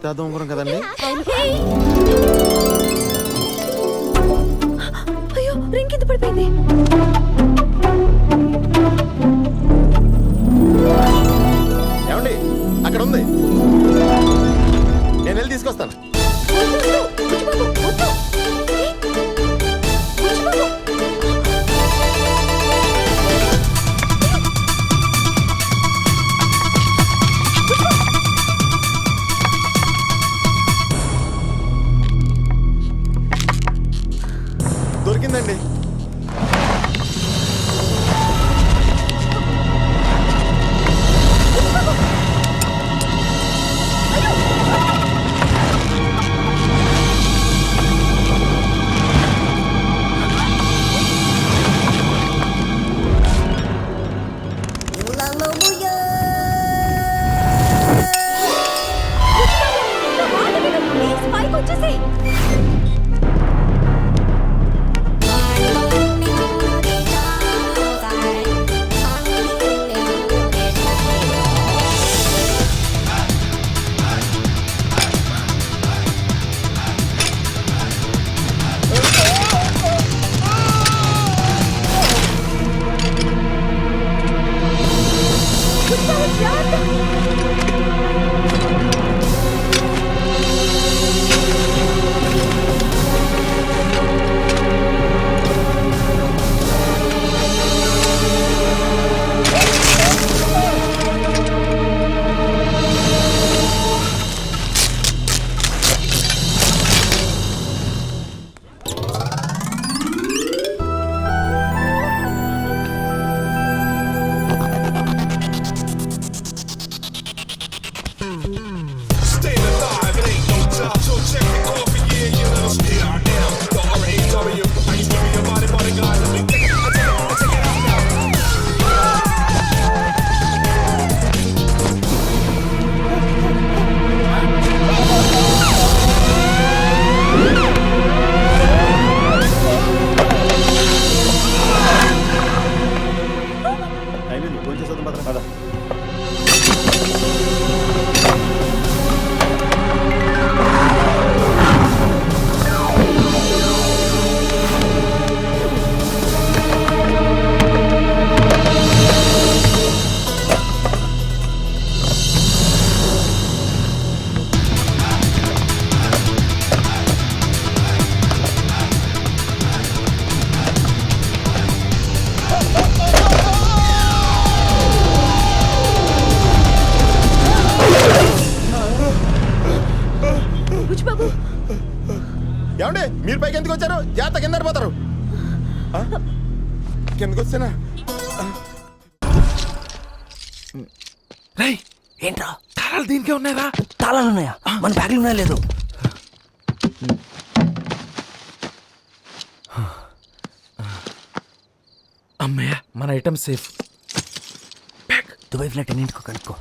పెద్ద ఉంగరం కదండి. అయ్యో రింగ్ కింద పడిపోయింది. ఏమండి అక్కడ ఉంది, నేను వెళ్ళి తీసుకొస్తాను. దొరికిందండి. ఏమండి మీరు పైకి ఎందుకు వచ్చారు? జాగ్రత్త, కింద పడిపోతారు. కిందకు వచ్చానా? ఏంట్రా తాళాలు దీనికే ఉన్నాయా? తాళాలు ఉన్నాయా? మన బ్యాగ్లు ఉన్నాయా? లేదు. అమ్మయ్య, మన ఐటమ్ సేఫ్. దుబాయ్ ఫ్లైట్ ఎన్నింటికో కనుక్కో.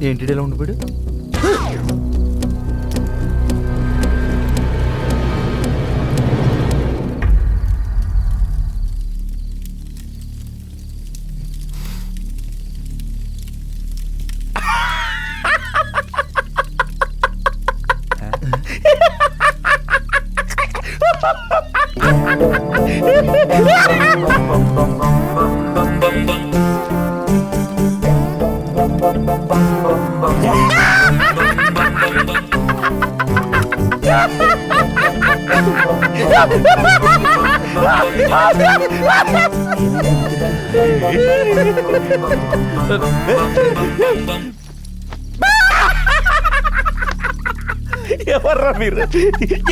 ఏంటి ఇలా ఉండిపోయాడు? ఎవర్రా మీరు?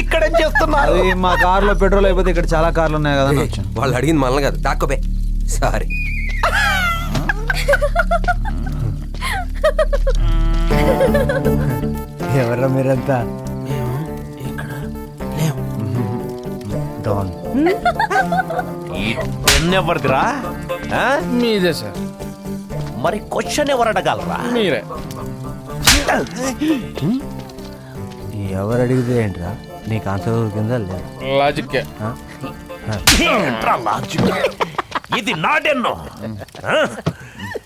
ఇక్కడేం చేస్తున్నారు? మా కార్లో పెట్రోల్ అయిపోతే ఇక్కడ చాలా కార్లు ఉన్నాయి కదా. వాళ్ళు అడిగింది మనల్ని కాదు, దాక్కోబే. సారీ. ఎవర్రా మీరంతా? డాన్. ఎవరిదిరా? మీదే సార్. మరి క్వశ్చన్ ఎవరు అడగలరా? మీరే. ఎవరు అడిగితే ఏంట్రా? నీకు ఆన్సర్ దొరికిందా? లేదు. లాజిక్. ఇది నాడెన్నో.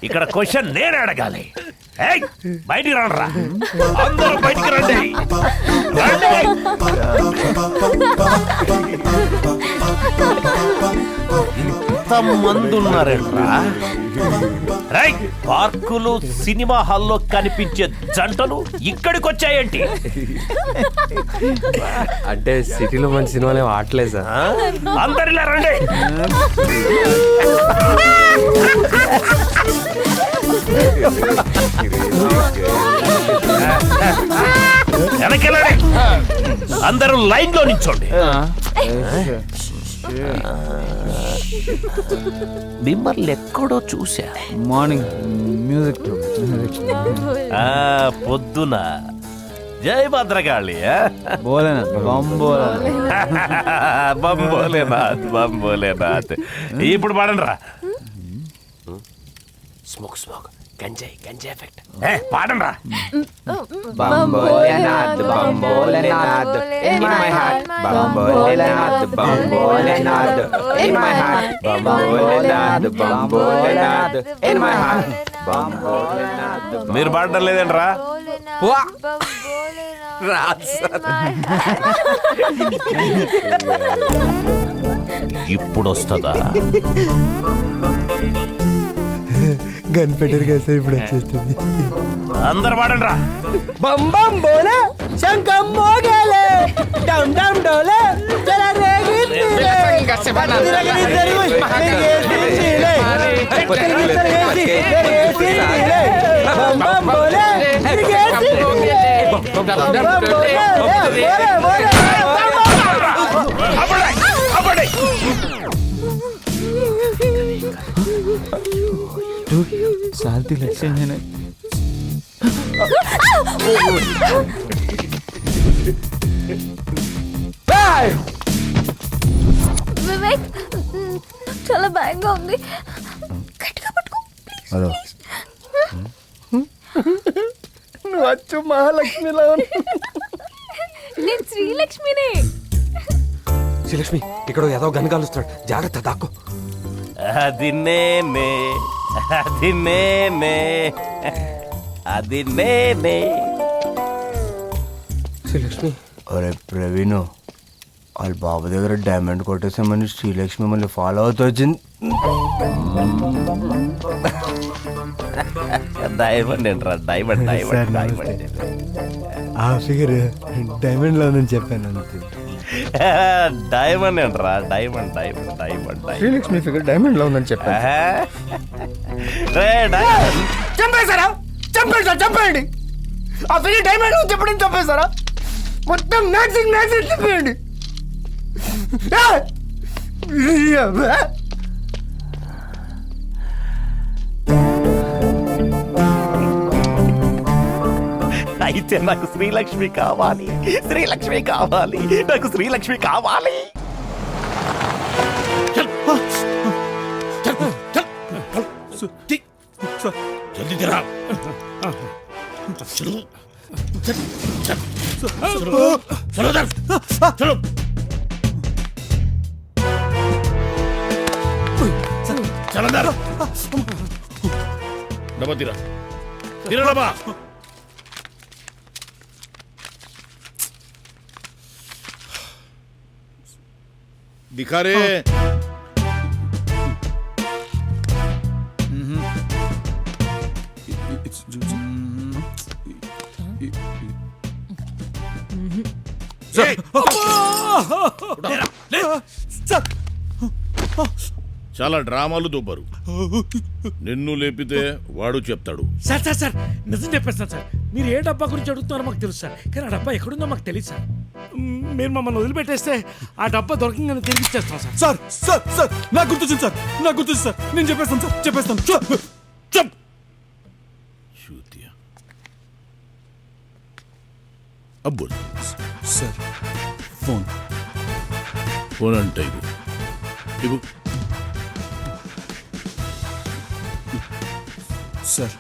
ఇక్కడ క్వశ్చన్ నేను అడగాలి. ఏయ్, బయటికి రండిరా, అందరూ బయటికి రండి. రండి. ఇంతమంది ఉన్నారేంట్రా? రేయ్, పార్కులు సినిమా హాల్లో కనిపించే జంటలు ఇక్కడికి వచ్చాయేంటి? అంటే సిటీలో మంచి సినిమాలు ఏం ఆడలేదు సార్. అందరిలా రండి. వెనకెళ్ళండి, అందరూ లైన్ లో నిల్చోండి. మిమ్మల్ని ఎక్కడో చూసా. మార్నింగ్ మ్యూజిక్ పొద్దున జై భద్రకాళి. బోలేనా బంబోలేనాథ్, బంబోలేనాథ్. ఇప్పుడు పాడండి రా. స్మోక్ స్మోక్ గంజాయి గంజాయి ఎఫెక్ట్. పాడండి రా. Bambolenath, Bambolenath, in my heart. Bambolenath, Bambolenath, in my heart. Bambolenath, Bambolenath, in my heart. Bambolenath. మీరు పాడడం లేదంట్రా? ఇప్పుడు వస్తుందా? గన్ పెట్టారు కదా సార్, ఇప్పుడు వచ్చేస్తుంది. అందరు పాడండి రా. బం బం బోలే శంఖం మోగేలే డమ్ డమ్ డోలే జల రేగిలే తిరగని తెరువు మెరిగేసిలే మెరిగేసిలే బం బం బోలే మెరిగేసిలే బం బం బోలే బోలే బోలే అబ్బడే అబ్బడే. శాంతి లక్ష్యం వివేక్, చాలా భయంగా ఉంది. గట్టిగా పట్టుకో. హలో నువ్వు వచ్చు మహాలక్ష్మిలో. నేను శ్రీలక్ష్మిని. శ్రీలక్ష్మి, ఇక్కడ ఏదో గన్ కాలుస్తాడు, జాగ్రత్త, దాక్కో. అది నేనే, అది నేనే, అది నేనే. శ్రీలక్ష్మి, అరే ప్రవీణ్, వాళ్ళ బాబు దగ్గర డైమండ్ కొట్టేసామని శ్రీలక్ష్మి మళ్ళీ ఫాలో అవుతూ వచ్చింది. డైమండ్ ఏంట్రా? Diamond diamond diamond. ఆ ఫిగర్ డైమండ్ లో ఉందని చెప్పాను అంతే. డైమండ్ ఏంట్రా? Diamond diamond diamond diamond. Srilakshmi figure diamond లో ఉందని చెప్పా. చంపేశారా? చంపేశారా? చంపేయండి. ఆ ఫిగర్ డైమండ్ చెప్పడం చంపేశారా? మొత్తం మ్యాక్సింగ్ మ్యాక్సింగ్ చెప్పేయండి. అయితే నాకు శ్రీలక్ష్మి కావాలి, శ్రీలక్ష్మి కావాలి, నాకు శ్రీలక్ష్మి కావాలి. दिखा रे. చాలా డ్రామాలు దొబ్బరు. నిన్ను లేపితే వాడు చెప్తాడు. సార్ సార్ సార్ నిజం చెప్పేస్తాను సార్. మీరు ఏ డబ్బా గురించి అడుగుతున్నారో మాకు తెలుసు సార్, కానీ ఆ డబ్బా ఎక్కడుందో మాకు తెలియదు సార్. మీరు మమ్మల్ని వదిలిపెట్టేస్తే ఆ డబ్బా దొరకంగానే తిరిగి ఇచ్చేస్తాం సార్. సార్ సార్ సార్ నాకు గుర్తొచ్చింది సార్, నాకు గుర్తొచ్చింది సార్. నేను చెప్పేస్తాను సార్, చెప్పేస్తాను. అబ్బో సార్ ఫోన్ ఫోన్ అంటే ఇవ్వు. సార్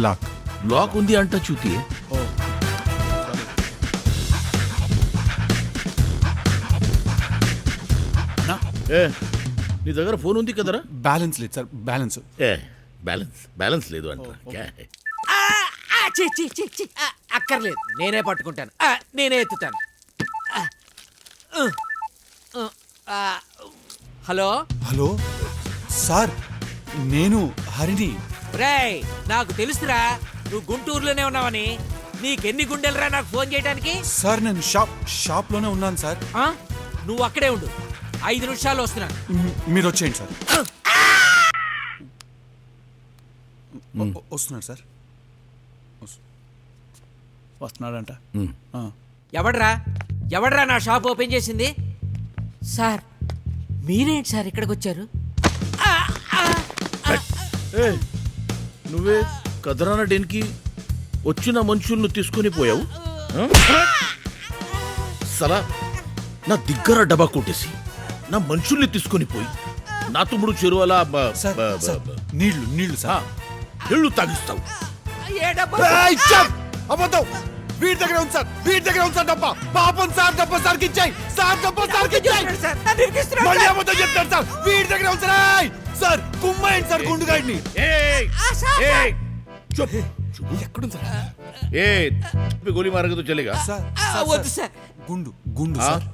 లాక్ లాక్ ఉంది అంట చూతి. నీ దగ్గర ఫోన్ ఉంది కదరా? బ్యాలెన్స్ లేదు సార్, బ్యాలెన్స్. బ్యాలెన్స్ లేదు అంట అక్కర్లేదు, నేనే పట్టుకుంటాను. నేనే ఎత్తుతాను. హలో హలో సార్, నేను హరిని. రేయ్, నాకు తెలుసురా నువ్వు గుంటూరులోనే ఉన్నావని. నీకెన్ని గుండెలరా నాకు ఫోన్ చేయడానికి? సార్ నేను షాప్లోనే ఉన్నాను సార్. నువ్వు అక్కడే ఉండు, 5 నిమిషాలు వస్తున్నాను. మీరు వచ్చేయండి సార్. వస్తున్నాడు సార్, వస్తున్నాడంట. ఎవడ్రా నా షాప్ ఓపెన్ చేసింది? సార్ మీరేంటి సార్ ఇక్కడికి వచ్చారు? నువ్వే కదరాన డెన్కి వచ్చిన మనుషులను తీసుకొని పోయావు. సలా నా దగ్గర డబ్బా కొట్టేసి నా మనుషుల్ని తీసుకొని పోయి నా తమ్ముడు చెరువలా నీళ్లు సార్. ఎళ్ళు తాగిస్తావు. అబద్ధం, వీడి దగ్గర ఉంది సార్, వీడి దగ్గర ఉంది సార్ డబ్బా. పాపం సార్, డబ్బా సార్కి ఇచ్చాయి సార్, డబ్బా సార్కి ఇచ్చాయి. మళ్ళీ అబద్ధం చెప్తాడు సార్, వీడి దగ్గర ఉంది సార్. సార్ కుమ్మాయండి సార్ గుండుగాడిని. గోలీ మారగదు చలేగా. వద్దు సార్. గుండు సార్.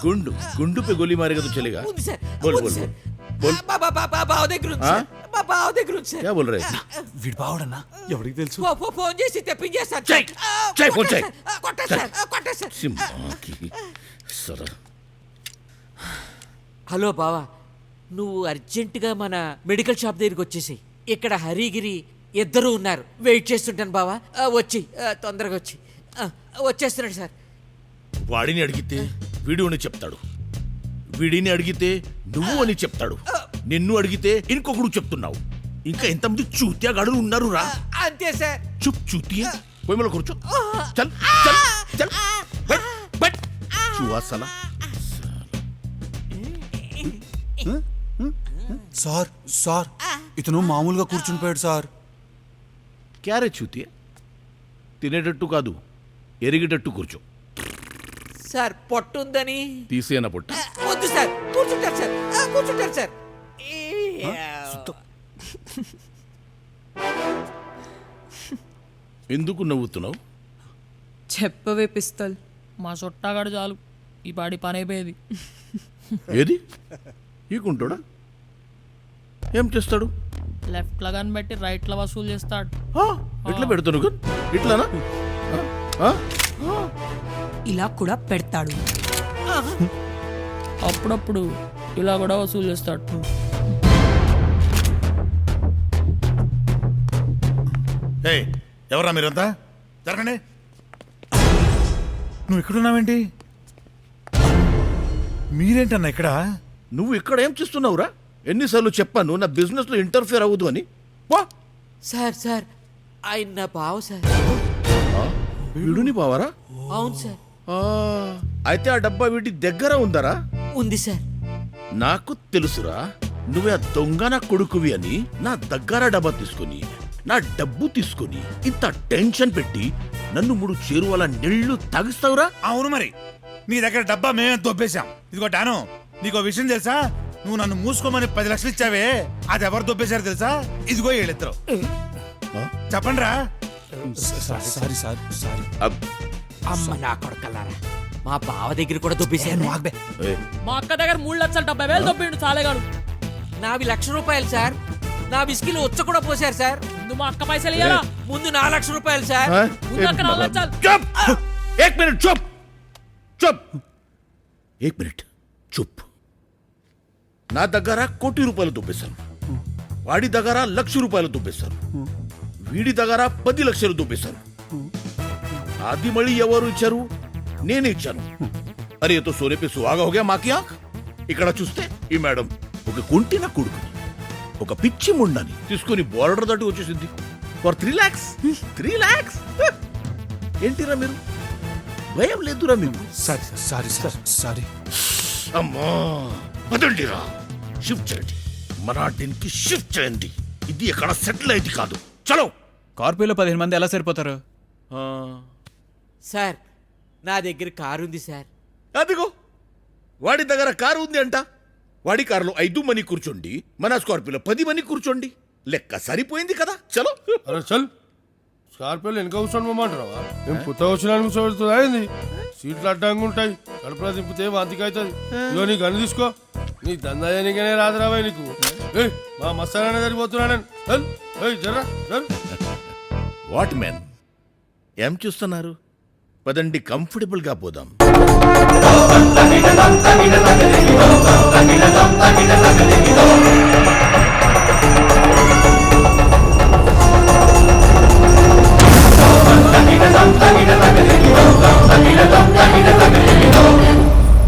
గుండు గుండు पे गोली मारेगा तो चलेगा. बोल बोल बोल. బావ దగ్గర ఉంది సార్, బావ దగ్గర ఉంది సార్. क्या बोल रहे? వీడి బావడన్నా? ఎవరికి తెలుసు? ఫోన్ చేసి తెప్పించేస్తాను. చెయ్ ఫోన్ చెయ్. కొట్టేసారు. సింహాకి సరా. హలో బావా, నువ్వు అర్జెంటుగా మన మెడికల్ షాప్ దగ్గరికి వచ్చేసి. ఇక్కడ హరిగిరి ఇద్దరు ఉన్నారు, వెయిట్ చేస్తుంటాను బావా. వచ్చి తొందరగా వచ్చేస్తున్నాడు సార్. వాడిని అడిగితే వీడు అని చెప్తాడు, వీడిని అడిగితే నువ్వు అని చెప్తాడు, నిన్ను అడిగితే ఇంకొకడు చెప్తున్నావు. ఇంకా ఎంతమంది చూత్యా గాడులు ఉన్నారు రా. అంతే సార్. చుప్ చూతియా పోయి మళ్ళీ కూర్చో. చల్ చల్ చల్ but but చూవా Salaar. Sir sir, ఇతను మామూలుగా కూర్చుని పోయాడు సార్. క్యారే చూతియా, తినేటట్టు కాదు ఎరిగేటట్టు కూర్చో. సార్ పొట్టుందని తీసేనా పొట్ట? వద్దు సార్, కూర్చుంటారు సార్, కూర్చుంటారు సార్. ఎందుకు నవ్వుతున్నావు? చెప్పవే పిస్తల్. మా చుట్టాగాడు చాలు ఈ పాడి పని అయిపోయేది. ఏది ఈకుంటాడా? ఏం చేస్తాడు? లెఫ్ట్ లో కానీ పెట్టి రైట్ లో వసూలు చేస్తాడు. ఎట్లా పెడతాను కన్? ఇట్లానా? ఇలా కూడా పెడతాడు, అప్పుడప్పుడు ఇలా కూడా వసూలు చేస్తాడు. ఎవరా మీరంతా? జరగండి. నువ్వు ఇక్కడున్నావేంటి? మీరేంటన్నా ఇక్కడ? నువ్వు ఇక్కడ ఏం చేస్తున్నావురా? ఎన్నిసార్లు చెప్పాను నా బిజినెస్ లో ఇంటర్ఫియర్ అవ్వదు అని. వా సార్ సార్, ఆయన నా బావ సార్. వీడుని బావరా? అవును సార్. అయితే ఆ డబ్బా వీటి దగ్గర ఉందరా? ఉంది సార్. నాకు తెలుసురా, నువ్వే ఆ దొంగ నా కొడుకువి అని. నా దగ్గర డబ్బా తీసుకొని నా డబ్బు తీసుకొని ఇంత టెన్షన్ పెట్టి నన్ను 3 చేరువల నీళ్లు తాగిస్తావురా? అవును మరి, నీ దగ్గర డబ్బా మేమే దొబ్బేశాం. ఇదిగో టాను, నీకో విషయం తెలుసా? నువ్వు నన్ను మూసుకోమని 10 లక్షలు ఇచ్చావే, అది ఎవరు దొబ్బేశారు తెలుసా? ఇదిగో వీళ్ళిద్దరు. చెప్పండి రా. Sorry sir, sorry. అమ్మ నా కొడకల్లారా, మా బావ దగ్గర కూడా దొబ్బేశారు. మా అక్క దగ్గర 3 లక్షల 70,000 దొబ్బిండు చాలేగాడు. నావి ₹1,00,000 సార్. నా బిస్కిలు ఉచ్చ కూడా పోశారు సార్. ముందు మా అక్క పైసలు ఇయ్యాలా? ముందు ₹4,00,000 సార్. ముందు అక్క 4 లక్షలు. चुप! एक मिनट चुप! चुप! एक मिनट चुप! నా దగ్గర ₹1,00,00,000 దొబ్బేశారు, వాడి దగ్గర ₹1,00,000 దొబ్బేశారు, వీడి దగ్గర 10 లక్షలు దొబ్బేశారు. అది మళ్ళీ ఎవరు ఇచ్చారు? నేనే ఇచ్చాను. అరే తో సోనే పే సుహాగా హోగా మాకి ఆంఖ్. ఇక్కడ చూస్తే ఈ మేడం ఒక కుంటిన కొడుకుని, ఒక పిచ్చి ముండని తీసుకుని బోర్డర్ దాటి వచ్చేసింది ఫర్ 3 lakhs. 3 lakhs ఏంటిరా మీరు? భయం లేదురా మీకు? Sorry sorry sir, sorry. అమ్మా వదండిరా, షిఫ్ట్ చేయండి. మన కి షిఫ్ట్ చేయండి. ఇది ఎక్కడ సెటిల్ అయింది కాదు. చలో. కార్పొరేలో 15 మంది ఎలా సరిపోతారు? సార్ నా దగ్గర కారు ఉంది సార్. అదిగో వాడి దగ్గర కారు ఉంది అంట. వాడి కారులో 5 మంది కూర్చోండి, మన స్కార్పియోలో 10 మంది కూర్చోండి. లెక్క సరిపోయింది కదా చలో. అరే చల్ స్కార్పియోలో వెనక కూర్చొని పోమంటారా? మేము పుత్త వచ్చిన కూర్చోబెడుతుందా ఏంది? సీట్లు అడ్డంగా ఉంటాయి, కడుపులో దింపితే వాంతికి అవుతుంది. ఇగో నీ గన్ను తీసుకో, నీ దందా నీకనే రాదురాబాయ్ నీకు. ఏయ్ మా మసాలానే సరిపోతున్నాను. జర్రా జర్. వాట్ మెన్ ఏం చూస్తున్నారు? పదండి కంఫర్టబుల్ గా పోదాం.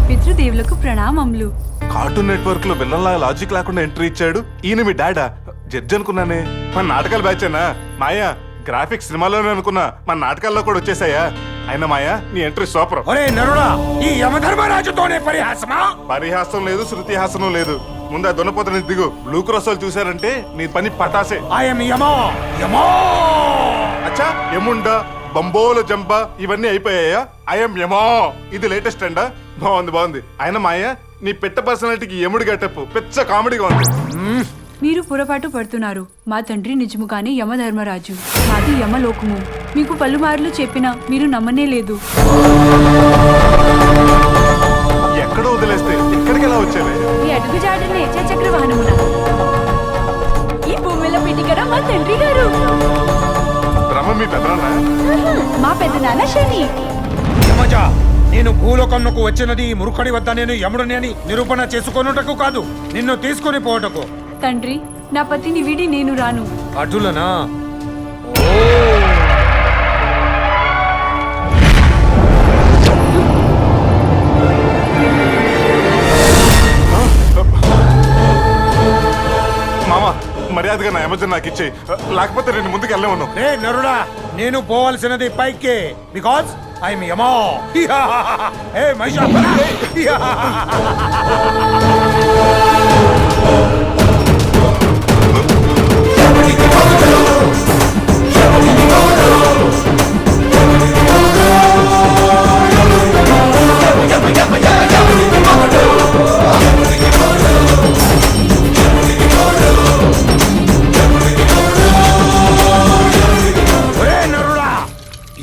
పితృదేవులకు ప్రణామములు. కార్టూన్ నెట్వర్క్ లో విలన్లా లాజిక్ లేకుండా ఎంట్రీ ఇచ్చాడు. ఈయన మీ డాడా? జడ్జి అనుకున్నానే. మన నాటకాలు బ్యాచేనా? మాయా గ్రాఫిక్స్ సినిమాలోనే అనుకున్నా, మన నాటకాల్లో కూడా వచ్చేసాయా? అయినా మాయా నీ ఎంట్రీ సూపర్. ఈ యమధర్మరాజుతోనే పరిహాసమా? పరిహాసం లేదు, శృతి హాసనం లేదు. ముందు దున్నపోతని దిగు. బ్లూ క్రాస్ వాళ్ళు చూసారంటే నీ పని పటాసే. అచ్చా యముండా, బంబోలు జంప ఇవన్నీ అయిపోయాయా? ఐఎమ్ యమో, ఇది లేటెస్ట్ అండా? బాగుంది బాగుంది. ఆయన మాయా నీ పెట్ట పర్సనాలిటీకి యముడి గెటప్ పిచ్చ కామెడీగా ఉంది. మీరు పొరపాటు పడుతున్నారు. మా తండ్రి నిజముగానే యమధర్మరాజు, మాది యమలోకము. మీకు పలుమార్లు చెప్పినా మీరు నమ్మనే లేదు. ఎక్కడో వదిలేస్తే ఎక్కడికి ఎలా వచ్చేవే? ఈ అడుగు జాడనే చక్ర వాహనమున. ఈ భూమిలో పిటికరా మా తండ్రి గారు. బ్రహ్మ మీ పెదనాన్న? మా పెద్దనాన్న శని. యమజా, నేను భూలోకంకు వచ్చినది మురుఖడి వద్ద నేను యముడిని అని నిరూపణ చేసుకొనుటకు కాదు, నిన్ను తీసుకొని పోవటకు. తండ్రి, నా పతిని వీడి నేను రాను. అటులనా? మామా మర్యాదగా నా అమెజాన్ నాకు ఇచ్చేయి, లేకపోతే నేను ముందుకు వెళ్ళలేమను. రే నరుడా, నేను పోవాల్సినది పైకే, బికాజ్ ఐఎమ్ యమా. ఏ మహిషాసుర!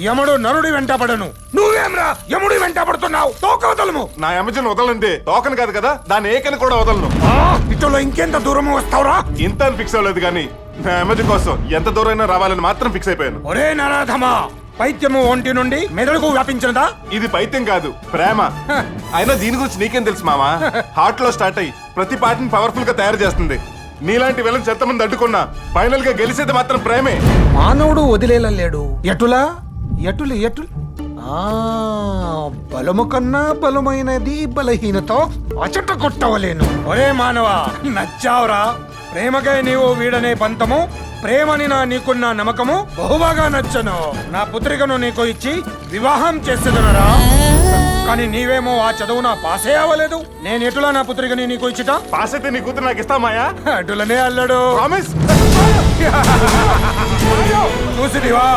యముడు నరుడి వెంటపడను, నువ్వేమ్రా యముడి వెంటపడుతున్నావు? తోక వదలము. నా అమెజాన్ వదలంటే తోకను కాదు కదా, దాని ఏకని కూడా వదలను. ఇటులో ఇంకెంత దూరం వస్తావురా? ఇంత అని ఫిక్స్ అవ్వలేదు కానీ నా అమెజాన్ కోసం ఎంత దూరం రావాలని మాత్రం ఫిక్స్ అయిపోయాను. ఒరే నరాధమా, పైత్యము ఒంటి నుండి మెదడుకు వ్యాపించినదా? ఇది పైత్యం కాదు, ప్రేమ. అయినా దీని గురించి నీకేం తెలుసు మామా? హార్ట్ లో స్టార్ట్ అయ్యి ప్రతి పార్టీని పవర్ఫుల్ గా తయారు చేస్తుంది. నీలాంటి విలన్ చెత్తమంది అడ్డుకున్నా ఫైనల్ గా గెలిచేది మాత్రం ప్రేమే. మానవుడు వదిలేలేడు. ఎటులా ఎటులు ఎటులు బలము కన్నా బలమైనది బలహీనతో అచట కొట్టవలేను. ఒరే మానవా, నచ్చావురా. ప్రేమకై నీవు వీడనే పంతము, ప్రేమని నా నీకున్న నమ్మకము బహుబాగా నచ్చను. నా పుత్రికను నీకు ఇచ్చి వివాహం చేసేదనరా, కానీ నీవేమో ఆ చదువున పాసే అవ్వలేదు. నేను ఎటులా నా పుత్రికని నీకు ఇచ్చిట? పాస్ అయితే నీ కూతురు నాకు ఇస్తామాయా? అటులనే అల్లడు. ప్రామిస్. చూసిదివా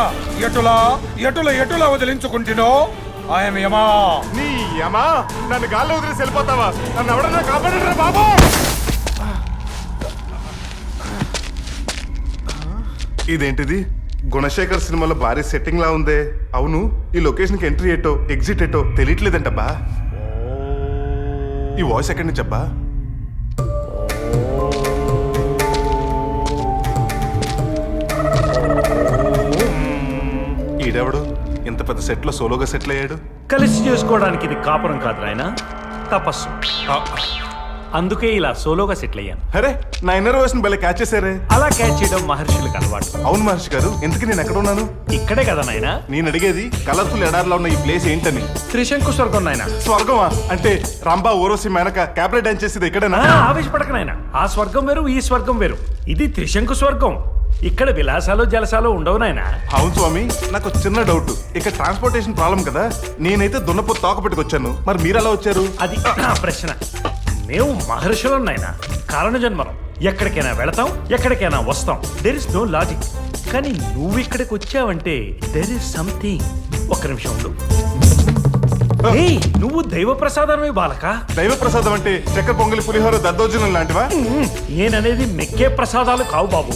ఎటులా ఎటుల ఎటులా వదిలించుకుంటునో? ఆయన యమా. నీ యమా, నన్ను గాల్లో వదిలేసి వెళ్ళిపోతావా? నన్ను ఎవడన్నా కాపాడరా బాబు. ఇదేంటిది? గుణశేఖర్ సినిమాలో భారీ సెట్టింగ్ లా ఉందే. అవును, ఈ లొకేషన్ కి ఎంట్రీ ఎటో ఎగ్జిట్ ఎటో తెలియట్లేదంటబ్బా. ఈ వాయిస్ ఎక్కడి నుంచి అబ్బా? ఈడెవడు ఇంత పెద్ద సెట్ లో సోలోగా సెటిల్ అయ్యాడు? కలిసి చేసుకోవడానికి ఇది కాపురం కాదు నాయన, తపస్సు. అందుకే ఇలా సోలోగా సెటిల్ అయ్యాను. అరే, నా ఇన్నర్ వాయిస్ భలే క్యాచ్ చేశారే. అలా క్యాచ్ చేయడం మహర్షులకు అలవాటు. అవును మహర్షి గారు, ఇంతకీ నేను ఎక్కడ ఉన్నాను? ఇక్కడే కదా నాయనా. నేను అడిగేది కలర్ఫుల్ ఎడార్లో ఉన్న ఈ ప్లేస్ ఏంటని. త్రిశంకు స్వర్గం నాయన. స్వర్గమా? అంటే రాంబా ఊరోసి మేనక క్యాబరెట్ డాన్స్ చేసేది ఇక్కడేనా? ఆవేశపడక నాయన, ఆ స్వర్గం వేరు ఈ స్వర్గం వేరు. ఇది త్రిశంకు స్వర్గం. ఇక్కడ విలాసాలు జలసాలు ఉండవు నాయన. అవును స్వామి, నాకు ఒక చిన్న డౌట్. ఇక్కడ ట్రాన్స్పోర్టేషన్ ప్రాబ్లం కదా. నేనైతే దున్నపోతు తోక పెట్టుకొచ్చాను, మరి మీరు ఎలా వచ్చారు? అది నా ప్రశ్న. మేము మహర్షులం నాయన, కారణ జన్మలం. ఎక్కడికైనా వెళతాం, ఎక్కడికైనా వస్తాం. There is no logic. కానీ నువ్వు ఇక్కడికి వచ్చావంటే దెర్ ఇస్ సంథింగ్. ఒక్క నిమిషం ఉండు. ఏయ్, నువ్వు దైవ ప్రసాదమే బాలక. దైవ ప్రసాదం అంటే చక్కెర పొంగలి పులిహోర దద్దోజనం లాంటివా? నేననేది మెక్కే ప్రసాదాలు కావు బాబు.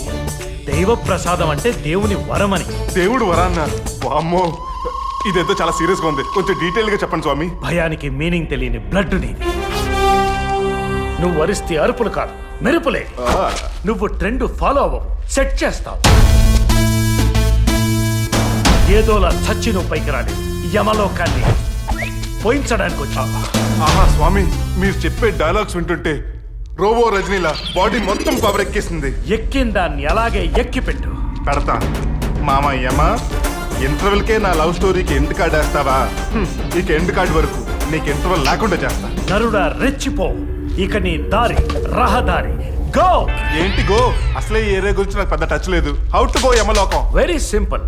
దైవ ప్రసాదం అంటే దేవుని వరమని. దేవుడు వరాన్న? వామ్మో, ఇదేదో చాలా సీరియస్ గా ఉంది. కొంచెం డీటెయిల్ గా చెప్పండి స్వామి. భయానికి మీనింగ్ తెలియని బ్లడ్ నీది. నువ్వు వరిస్తే అరుపులు కాదు, మెరుపులే. నువ్వు ట్రెండ్ ఫాలో అవ్వవు, సెట్ చేస్తావు. ఏదోలా చచ్చి నువ్వు పైకి రాలేదు. యమలోకాన్ని పోయించడానికి వచ్చావు. ఆహా స్వామి, మీరు చెప్పే డైలాగ్స్ వింటుంటే రోబో రజనీలా బాడీ మొత్తం పవర్ ఎక్కేసింది. ఎక్కిన దాన్ని అలాగే ఎక్కి పెట్టు. పెడతా మామ యమ. ఇంటర్వెల్కే నా లవ్ స్టోరీకి ఎండ్ కార్డ్ వేస్తావా? ఇక ఎండ్ కార్డ్ వరకు నీకు ఇంటర్వెల్ లేకుండా చేస్తా. నరుడా రెచ్చిపో. ఇక నీ దారి రహదారి. గో. ఏంటి గో? అసలే ఈ ఏరియా గురించి నాకు పెద్ద టచ్ లేదు. How to go Yamalokam? Very simple.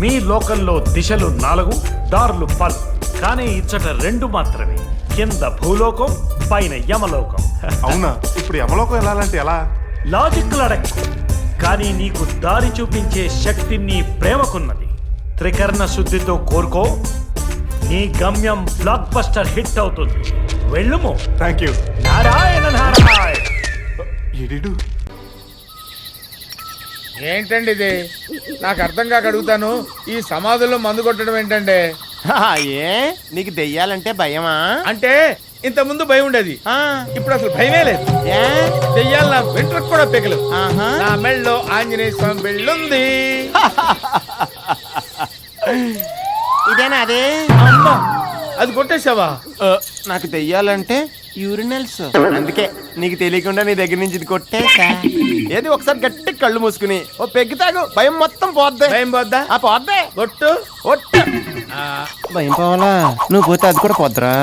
మీ లోకంలో దిశలు 4, దారులు 10. కానీ ఇచ్చట 2 మాత్రమే. కింద భూలోకం, పైన యమలోకం. అవునా? ఇప్పుడు యమలోకం వెళ్ళాలంటే ఎలా? లాజిక్ అడగ. కానీ నీకు దారి చూపించే శక్తి నీ ప్రేమకున్నది. త్రికరణ శుద్ధితో కోరుకో. నీ గమ్యం బ్లాక్ బస్టర్ హిట్ అవుతుంది. వెళ్ళుము. Thank you. నారాయణ నారాయణ. ఎడిడు ఏంటండి ఇది? నాకు అర్థం కాక అడుగుతాను, ఈ సమాధుల్లో మందు కొట్టడం ఏంటంటే? ఏ నీకు దెయ్యాలంటే భయమా? అంటే ఇంత ముందు భయం ఉండేది, ఇప్పుడు అసలు భయమే లేదు. దెయ్యాలు నా వెంట్రకు కూడా పెగలు. నా మెళ్ళలో ఆంజనేయ స్వామి వెళ్ళుంది. ఇదేనా అదే? అమ్మా, అది కొట్టేసావా? నాకు దెయ్యాలంటే యూరినల్స్, అందుకే నీకు తెలియకుండా నీ దగ్గర నుంచి ఇది కొట్టేసా. ఏది ఒకసారి గట్టి కళ్ళు మూసుకుని ఓ పెగ్గి తాగు, భయం మొత్తం పోద్ది. భయం పోద్దా? పోద్దే. కొట్టు. ఒట్టు. భయం పోవాలా? నువ్వు పోతే అది కూడా పోద్దురా.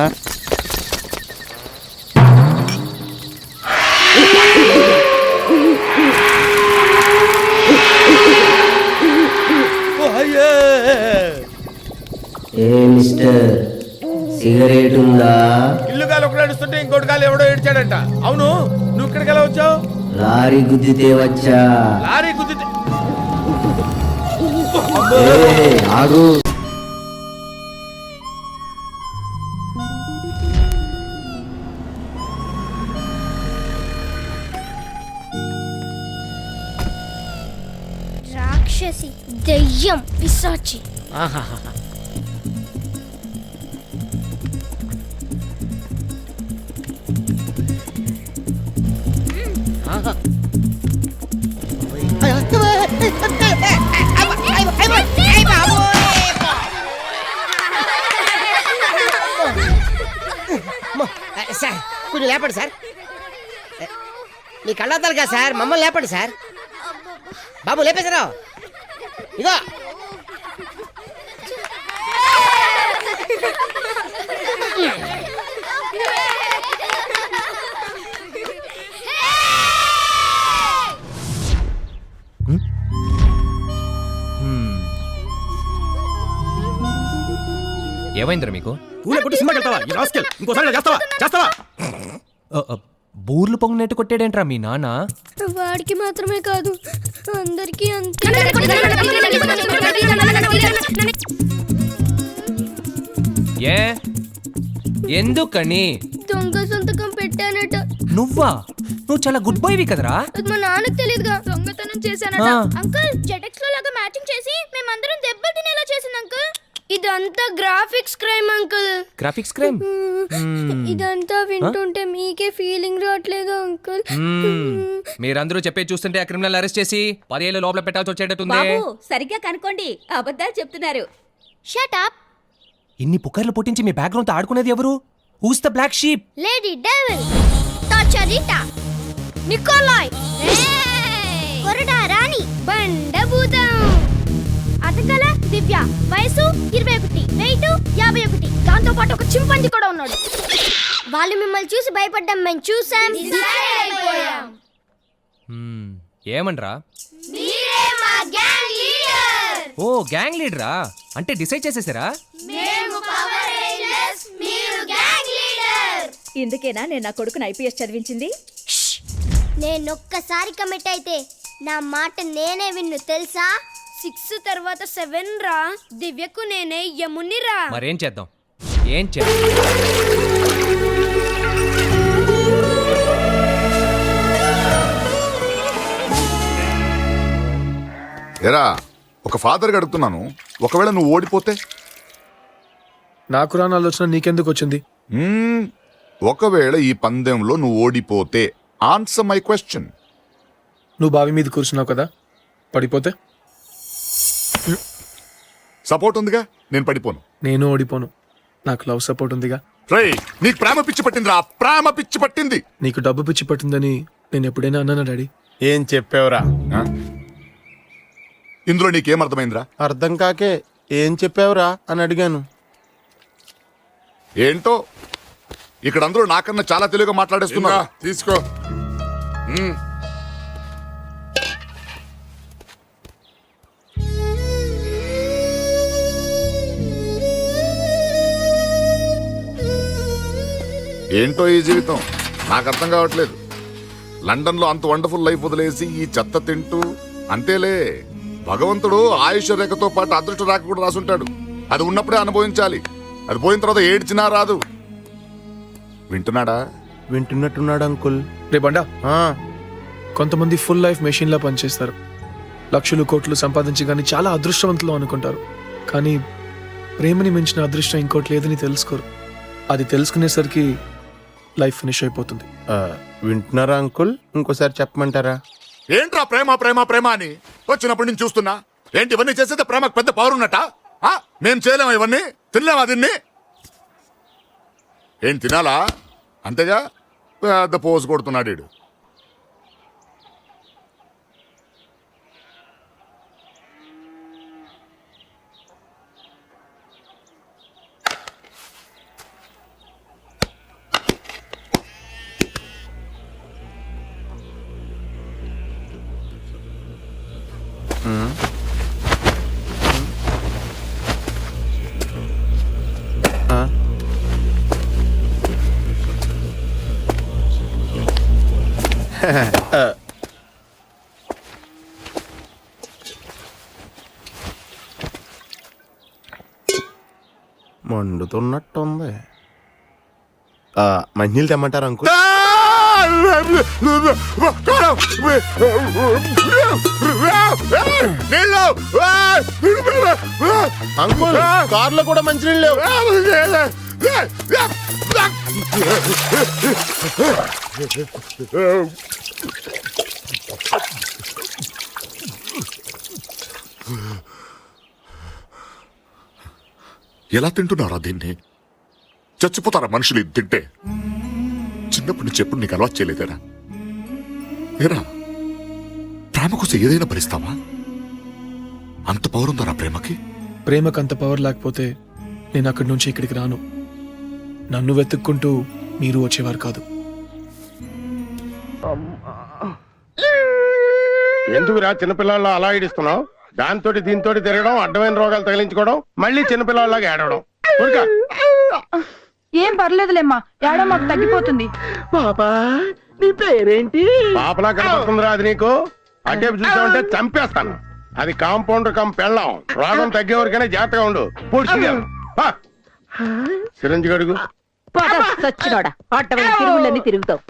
ఏ మిస్టర్, సిగరెట్ ఉందా? ఇల్లు గాలి ఒకటి నడుస్తుంటే ఇంకోటి గాలి ఎవడో ఏడ్చాడంట. అవును, నువ్వు ఇక్కడికి ఎలా వచ్చావు? లారీ గుద్దితే వచ్చా. లారీ గుద్దితే? ఆగు. రాక్షసి, దెయ్యం, పిశాచి. సార్ కొంచెం లేపండి సార్. మీ కళ్ళద్దాలు కదా సార్, మమ్మల్ని లేపండి సార్. బాబు లేపేశారు. ఇగో ఏమైందిరా మీకు? బూర్లు పొంగినట్టు కొట్టాడేంట్రా మీ నాన్న? వాడికి మాత్రమే కాదు, అందరికీ అంతే. ఏ ఎందుకని? దొంగ సంతకం పెట్టానట. నువ్వా? నువ్వు చాలా గుడ్ బాయ్వి కదరా. అది మా నాన్నకు తెలియదుగా. దొంగతనం చేశానట. అంకుల్, జెటెక్స్ లో లాగా మ్యాచింగ్ చేసి మేమందరం దెబ్బలు తినేలా చేసింది అంకుల్. ఇదంతా graphics crime uncle. Graphics crime? ఇదంతా వింటుంటే మీకే ఫీలింగ్ రావట్లేదు అంకుల్? మీరందరూ చెప్పే చూస్తుంటే ఆ క్రిమినల్ అరెస్ట్ చేసి 10 ఏళ్ళు లోపల పెట్టాల్సి వచ్చేటట్టుంది. సరిగ్గా కనుకోండి, అబద్ధాలు చెప్తున్నారు. Shut up. ఇన్ని పుక్కర్లు పుట్టించి మీ బ్యాక్గ్రౌండ్ తో ఆడుకునేది ఎవరు? Who's the black sheep? Lady devil, టార్చరిటా, నికోలాయ్, కొరడా రాణి, బండభూతం, అతకల దివ్య. వయసు 21, వెయిట్ 51. దాంతో పాటు ఒక చింపంజీ కూడా ఉన్నాడు. వాళ్ళు మిమ్మల్ని చూసి భయపడ్డాం, మేము చూసాం. ఏమనరా? ఓ గ్యాంగ్ లీడరా? అంటే డిసైడ్ చేసేసారా? ఇందుకేనా నేను నా కొడుకుని ఐపీఎస్ చదివించింది? నేనొక్కసారి కమిట్ అయితే నా మాట నేనే విన్ను తెలుసా? 6 తర్వాత 7 రా. దివ్యకు నేనే యముని రా. మరేం చేద్దాం? ఏం ఎరా ఒక ఫాదర్ గా అడుగుతున్నాను, ఒకవేళ నువ్వు ఓడిపోతే? నాకు రాని ఆలోచన నీకెందుకు వచ్చింది? ఒకవేళ ఈ పందెంలో నువ్వు ఓడిపోతే ఆన్సర్ మై క్వశ్చన్. నువ్వు బావి మీద కూర్చున్నావు కదా, పడిపోతే? సపోర్ట్ ఉందిగా, నేను పడిపోను. నేను ఓడిపోను, నాకు లవ్ సపోర్ట్ ఉందిగా. రేయ్, నీకు ప్రేమ పిచ్చి పట్టిందిరా, ప్రేమ పిచ్చి పట్టింది. నీకు డబ్బు పిచ్చి పట్టిందని నేను ఎప్పుడైనా అన్నానా డాడీ? ఏం చెప్పావురా? ఇందులో నీకేం అర్థమైందిరా? అర్థం కాకే ఏం చెప్పావురా అని అడిగాను. ఏంటో ఇక్కడ అందరూ నాకన్నా చాలా తెలుగుగా మాట్లాడేస్తున్నా. తీసుకో. ఏంటో ఈ జీవితం నాకు అర్థం కావట్లేదు. లండన్ లో అంత వండర్ఫుల్ లైఫ్ వదిలేసి ఈ చెత్త తింటూ అంతేలే. భగవంతుడు ఆయుష్ రేఖతో పాటు అదృష్ట రేఖ కూడా రాసుంటాడు. అది ఉన్నప్పుడే అనుభవించాలి, అది పోయిన తర్వాత ఏడ్చినా రాదు. వింటున్నాడా? వింటున్నట్టున్నాడు అంకుల్. రే బండా, కొంతమంది ఫుల్ లైఫ్ మెషిన్ లా పనిచేస్తారు. లక్షలు కోట్లు సంపాదించి కానీ చాలా అదృష్టవంతులు అనుకుంటారు. కానీ ప్రేమని మించిన అదృష్టం ఇంకోటి లేదని తెలుసుకోరు. అది తెలుసుకునేసరికి లైఫ్ ఫినిష్ అయిపోతుంది. వింటున్నారా అంకుల్? ఇంకోసారి చెప్పమంటారా? ఏంట్రా ప్రేమ ప్రేమ ప్రేమ అని వచ్చినప్పటి నుంచి చూస్తున్నా. ఏంటి ఇవన్నీ చేసేది? ప్రేమకు పెద్ద పవర్ ఉన్నట్ట? మేం చేయలేమా ఇవన్నీ? తినలేమా దీన్ని? ఏం తినాలా? అంతేగా పెద్ద పోజు కొడుతున్నాడు వీడు. మండుతున్నట్టుంది. మంచినీళ్ళు తెమ్మంటారా అంకుల్? అంకుల్, కార్లో కూడా మంచినీళ్ళు లేవు. ఎలా తింటున్నారా దీన్ని? చచ్చిపోతారా మనుషులు ఇది తింటే? చిన్నప్పటి నుంచి ఎప్పుడు నీకు అలవాటు చేయలేదేరా? ఏరా, ప్రేమ కోసం ఏదైనా భరిస్తావా? అంత పవర్ ఉందా ప్రేమకి? ప్రేమకు అంత పవర్ లేకపోతే నేను అక్కడి నుంచి ఇక్కడికి రాను. నన్ను వెతుక్కుంటూ మీరు వచ్చేవారు కాదు. ఎందుకురా చిన్నపిల్లల్లో అలా ఈడిస్తున్నావు? దాంతో దీంతో తిరగడం, అడ్డమైన రోగాలు తగిలించుకోవడం, మళ్ళీ చిన్నపిల్లలాగా ఏడవడం. ఏం పర్లేదులేమ్మా, ఏడో మాకు తగ్గిపోతుంది. పాపా, నీ పేరేంటి? పాపలా కనపడుతుందిరా అది నీకు? అటేపు చూసామంటే చంపేస్తాను. అది కాంపౌండర్ కం పెళ్ళాం. రోగం తగ్గే వరకనే జాగ్రత్తగా ఉండు. సిరంజి గడుగు. సచ్చినోడా, అడ్డమైన తిరుగుళ్ళని తిరుగుతావు.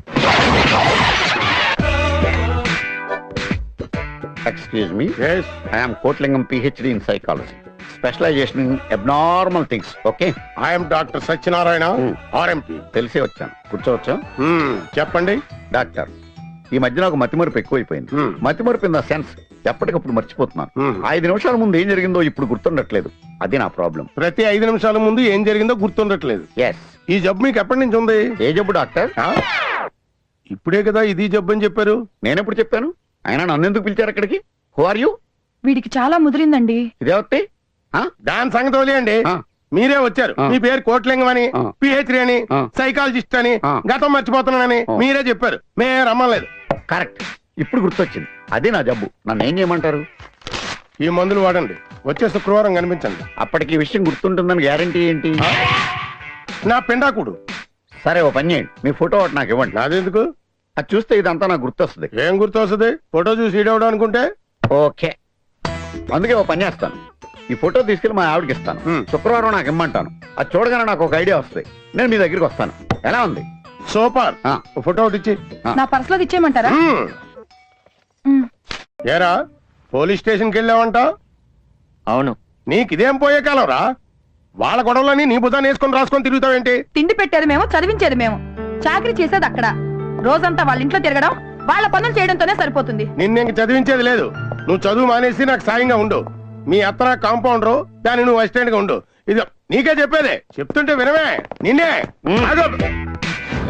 Excuse me. Yes. I am Kotlingam PhD in psychology. Specialization in abnormal things. Okay. I am Dr. Satyanarayana, RMP. తెలిసే వచ్చాను. కూర్చోవచ్చా? చెప్పండి డాక్టర్. ఈ మధ్య నాకు మతిమరుపు ఎక్కువైపోయింది. మతిమరుపు ఇన్ ద సెన్స్ ఎప్పటికప్పుడు మర్చిపోతున్నాను. 5 నిమిషాల ముందు ఏం జరిగిందో ఇప్పుడు గుర్తుండట్లేదు. అది నా ప్రాబ్లం. ప్రతి 5 నిమిషాల ముందు ఏం జరిగిందో గుర్తుండట్లేదు. ఎస్. ఈ జబ్బు మీకు ఎప్పటి నుంచి ఉంది? ఏ జబ్బు డాక్టర్? ఇప్పుడే కదా ఇది జబ్బు అని చెప్పారు. నేనెప్పుడు చెప్పాను? అయినా నన్ను ఎందుకు పిలిచారు అక్కడికి? Who are you? వీడికి చాలా ముదిరిందండి. ఇదేవత్తి దాని సంగతి వదిలేయండి. మీరే వచ్చారు. మీ పేరు కోట్లింగం అని, పిహెచ్డి అని, సైకాలజిస్ట్ అని, గతం మర్చిపోతున్నానని మీరే చెప్పారు. మేము రమ్మలేదు. కరెక్ట్, ఇప్పుడు గుర్తొచ్చింది. అదే నా జబ్బు. నన్ను ఏం చేయమంటారు? ఈ మందులు వాడండి. వచ్చే శుక్రవారం కనిపించండి. అప్పటికి ఈ విషయం గుర్తుంటుందని గ్యారంటీ ఏంటి? నా పిండాకుడు. సరే, ఓ పని చేయండి, మీ ఫోటో ఒకటి నాకు ఇవ్వండి. నాదెందుకు? అది చూస్తే ఇదంతా నాకు గుర్తొస్తుంది. ఏం గుర్తొస్తుంది? ఫోటో చూసి ఈడవడం అనుకుంటే? ఓకే, అందుకే ఓ పని చేస్తాను. ఈ ఫోటో తీసుకెళ్లి మా ఆవిడకి ఇస్తాను. శుక్రవారం నాకు ఇమ్మంటాను. అది చూడగానే నాకు ఒక ఐడియా వస్తుంది. నేను మీ దగ్గరికి వస్తాను. ఎలా ఉంది? సూపర్. ఫోటో ఒకటి ఇచ్చి. నా పర్సులోకి ఇచ్చేయమంటారా? ఏరా పోలీస్ స్టేషన్కి వెళ్ళావంట? అవును. నీకు ఇదేం పోయే కాలం రా? వాళ్ళ గొడవలని నీ బుధాన్ని వేసుకొని రాసుకొని తిరుగుతావేంటి? తిండి పెట్టేది మేము, చదివించేది మేము, చాకరీ చేసేది అక్కడ. రోజంతా వాళ్ళ ఇంట్లో తిరగడం, వాళ్ళ పనులు చేయడంతోనే సరిపోతుంది. నిన్నేంక చదివించేది లేదు. నువ్వు చదువు మానేసి నాకు సాయంగా ఉండు. మీ అత్త నాకు కాంపౌండరు, దాన్ని నువ్వు అసిస్టెంట్ గా ఉండు. ఇది నీకే చెప్పేదే, చెప్తుంటే వినవే. నిన్నే.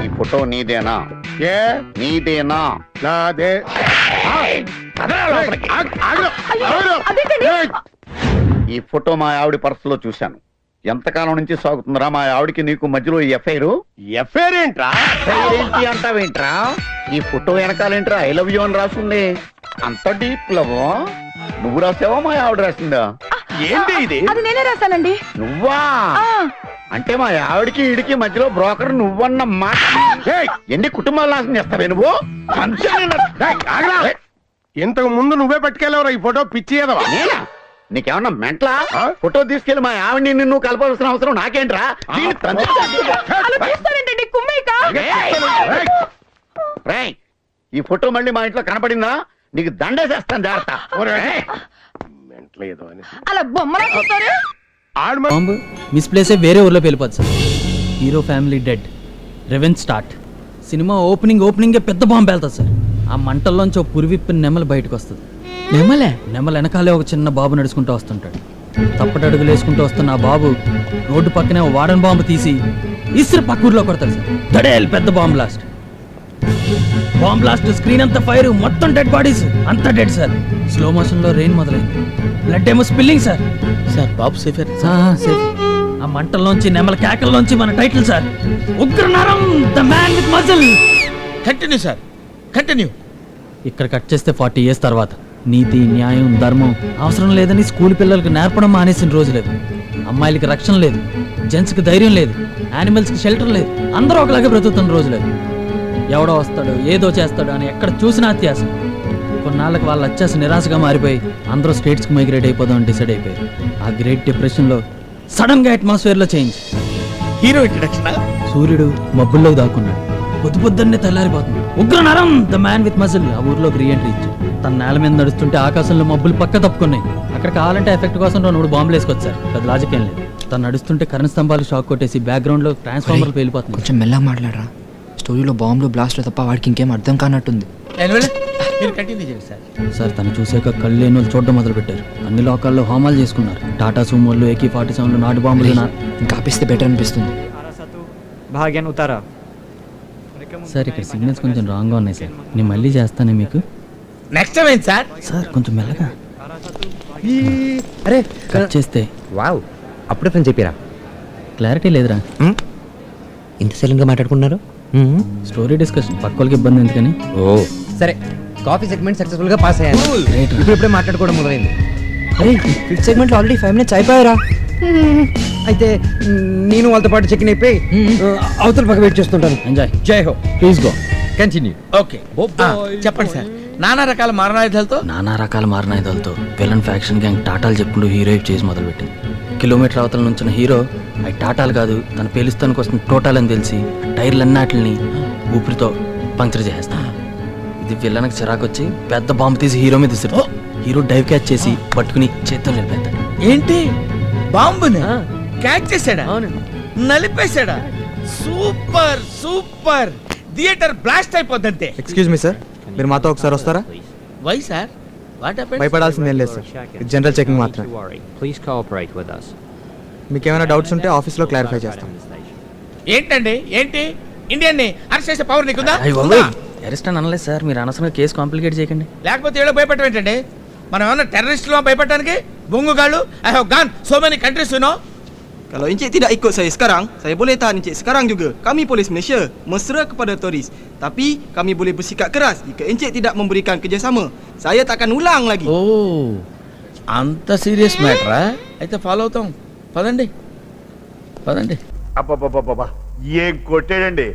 ఈ ఫోటో నీదేనా? ఏ నీదేనా? నాదే. ఈ ఫోటో మా ఆవిడ పర్సులో చూశాను. ఎంతకాలం నుంచి సాగుతుందిరా మా ఆవిడకి నీకు మధ్యలో ఈ ఎఫ్ఐఆర్? ఎఫ్ఐఆర్ ఏంట్రా? ఏంటి అంటావేంట్రా? ఈ ఫోటో వెనకాలేంట్రా ఐ లవ్ యూ అని రాసింది. అంత డీప్ లవ్ నువ్వు రాసావా మా ఆవిడ రాసిందా? ఏంటి ఇది? అది నేనే రాశానండి. నువ్వా? అంటే మా ఆవిడకి ఈడికి మధ్యలో బ్రోకర్ నువ్వన్న మాట. ఎన్ని కుటుంబాలు నాశనం చేస్తావే నువ్వు? ఇంతకు ముందు నువ్వే పట్టుకెళ్ళవరా ఈ ఫోటో? పిచ్చి ఏదవా? నేనా? నీకేమన్నా మెంట్లా? ఫోటో తీసుకెళ్లి మా ఆవిడ్ని నిన్ను కలపాల్సిన అవసరం నాకేంట్రా? రేయ్, ఈ ఫోటో మళ్ళీ మా ఇంట్లో కనపడిందా నీకు దండేసేస్తాను. జాగ్రత్త. అలా బొమ్మలా చూస్తారు. బాంబు మిస్ప్లేస్ వేరే ఊర్లో వెళ్ళిపోద్ది సార్. Hero family dead, revenge start. Cinema ఓపెనింగే పెద్ద బాంబు వెళ్తుంది సార్. ఆ మంటల్లోంచి ఒక పురివిప్పిన నెమలు బయటకు వస్తుంది. నెమల వెనకాలే ఒక చిన్న బాబు నడుచుకుంటూ వస్తుంటాడు. తప్పటడుగులు వేసుకుంటూ వస్తున్న ఆ బాబు రోడ్డు పక్కనే ఒక వాడన్ బాంబు తీసి ఇసురు పక్క ఊర్లో కొడతాడు సార్. దడేల్ పెద్ద బాంబ్ బ్లాస్ట్. స్క్రీన్ అంతా ఫైర్, మొత్తం డెడ్ బాడీస్, అంతా డెడ్ సార్. స్లో మోషన్ లో రెయిన్ మొదలైంది. బ్లడ్ ఏమో స్పిల్లింగ్ సార్. సార్ బాబు సేఫ్. సేఫ్. ఆ మంటల్లోంచి నెమల కేకల్లోంచి మన title sir, Ugranaram the man with muscle. Continue sir, continue. ఇక్కడ కట్ చేస్తే 40 years తర్వాత నీతి, న్యాయం, ధర్మం అవసరం లేదని స్కూల్ పిల్లలకు నేర్పడం మానేసిన రోజు లేదు. అమ్మాయిలకి రక్షణ లేదు, జెంట్స్కి ధైర్యం లేదు, యానిమల్స్కి షెల్టర్ లేదు. అందరూ ఒకలాగే బ్రతుకుతున్న రోజు లేదు. ఎవడో వస్తాడు, ఏదో చేస్తాడు అని ఎక్కడ చూసినా అత్యాస. కొన్నాళ్ళకి వాళ్ళ అత్యాస నిరాశగా మారిపోయి అందరూ స్టేట్స్కి మైగ్రేట్ అయిపోదాం డిసైడ్ అయిపోయారు. ఆ గ్రేట్ డిప్రెషన్లో సడన్ గా అట్మాస్ఫియర్లో చేంజ్. Hero introduction. సూర్యుడు మబ్బుల్లో దాక్కున్నాడు. పొద్దున్నే తెల్లారిపోతుంది. ఉగ్రనరం ద మ్యాన్ విత్ మజిల్ ఆ ఊర్లోకి రీఎంట్రీ ఇచ్చాడు. తన నేల మీద నడుస్తుంటే ఆకాశంలో మబ్బులు పక్క తప్పుకున్నాయి. అక్కడ కావాలంటే ఎఫెక్ట్ కోసం 2 బాంబులు వేసుకొచ్చారు. పెద్ద లాజిక్ ఏం లేదు. తను నడుస్తుంటే కరెంట్ స్తంభాలు షాక్ కొట్టేసి బ్యాక్గ్రౌండ్ లో ట్రాన్స్ఫార్మర్లు పేలిపోతుంది. కొంచెం మెల్లగా మాట్లాడరా. స్టోరీలో బాంబులు బ్లాస్ట్ తప్ప వాడికి ఇంకేం అర్థం కానట్టుంది. సార్ తను చూసాక కళ్ళు లేని వాళ్ళు చూడడం మొదలు పెట్టారు. అన్ని లోకాల్లో హోమాలు చేసుకున్నారు. టాటా సుమోలు, AK-47 నాటు బాంబులు. ఇంకా ఆపిస్తే బెటర్ అనిపిస్తుంది. సార్ ఇక్కడ సిగ్నల్స్ కొంచెం రాంగ్ గా ఉన్నాయి సార్. నేను మళ్ళీ చేస్తానే మీకు. నెక్స్ట్ టైం ఏంటి సార్? సార్ కొంచెం మెల్లగా. అరే కట్ చేస్తే. వావ్, అప్పుడే ఫ్రెండ్ చెప్పిరా. క్లారిటీ లేదురా. ఇంత సైలెంట్ గా మాట్లాడుకున్నారు. స్టోరీ డిస్కషన్ పక్కోళ్ళకి ఇబ్బంది ఎందుకని. ఓ సరే, కాఫీ సెగ్మెంట్ సక్సెస్ఫుల్ గా పాస్ అయ్యాను. ఇప్పుడే మాట్లాడుకోవడం మొదలైంది. అరే 5th సెగ్మెంట్ లో ఆల్రెడీ 5 minutes అయిపోయారా? అయితే నేను వాళ్ళతో పాటు చెక్ ఇన్ అయిపోయి అవతల పక్క వెయిట్ చేస్తుంటాను. ఎంజాయ్. జై హో. Please go. కంటిన్యూ. ఓకే చెప్పండి సార్. నానా రకాల మారణాయుధాలతో విలన్ ఫ్యాక్షన్ గ్యాంగ్ టాటాలు చెప్పుకుంటూ హీరో చేసి మొదలుపెట్టింది. కిలోమీటర్ అవతల నుంచిన హీరో అవి టాటాలు కాదు, తన పేలుస్తానికి వస్తున్న టోటాల్ అని తెలిసి టైర్లన్నిటిని ఊపిరితో పంక్చర్ చేసేస్తాను. ఇది విలన్కి చిరాకు వచ్చి పెద్ద బాంబు తీసి హీరో మీద ఇస్తారు. హీరో డైవ్ క్యాచ్ చేసి పట్టుకుని చేత్తో నిలిపేస్తాడు. ఏంటి బాంబుని క్యాచ్ చేశాడా? నలిపేశాడా? Super super. థియేటర్ బ్లాస్ట్ అయిపోద్దంతే. ఎక్స్క్యూజ్ మీ సార్, మీరు మాతో ఒకసారి వస్తారా? Why sir? What happened? భయపడాల్సిందేం లేదు సార్, ఇది జనరల్ చెకింగ్ మాత్రమే. మీకు ఏమైనా డౌట్స్ ఉంటే ఆఫీస్లో క్లారిఫై చేస్తాం. ఏంటండి ఏంటి? ఇండియన్ని అరెస్ట్ చేసే పవర్ నీకుందా? అరెస్ట్ అని అనలేదు సార్, మీరు అనవసరంగా కేసు కాంప్లికేట్ చేయకండి. లేకపోతే ఏదో భయపడటం ఏంటండి? మనం ఏమన్నా టెర్రరిస్టులు భయపడటానికి? బొంగుగాళ్ళు. I have gone so many countries you know. Kalau Encik tidak ikut saya sekarang, saya boleh tahan Encik sekarang juga. Kami polis Malaysia mesra kepada turis. Tapi kami boleh bersikap keras jika Encik tidak memberikan kerjasama. Saya takkan ulang lagi. Oh, అంత serious మ్యాటరా? అయితే follow అవుతాం. పదండి పదండి. అబ్బబ్బబ్బబ్బా, ఏం కొట్టాడండి!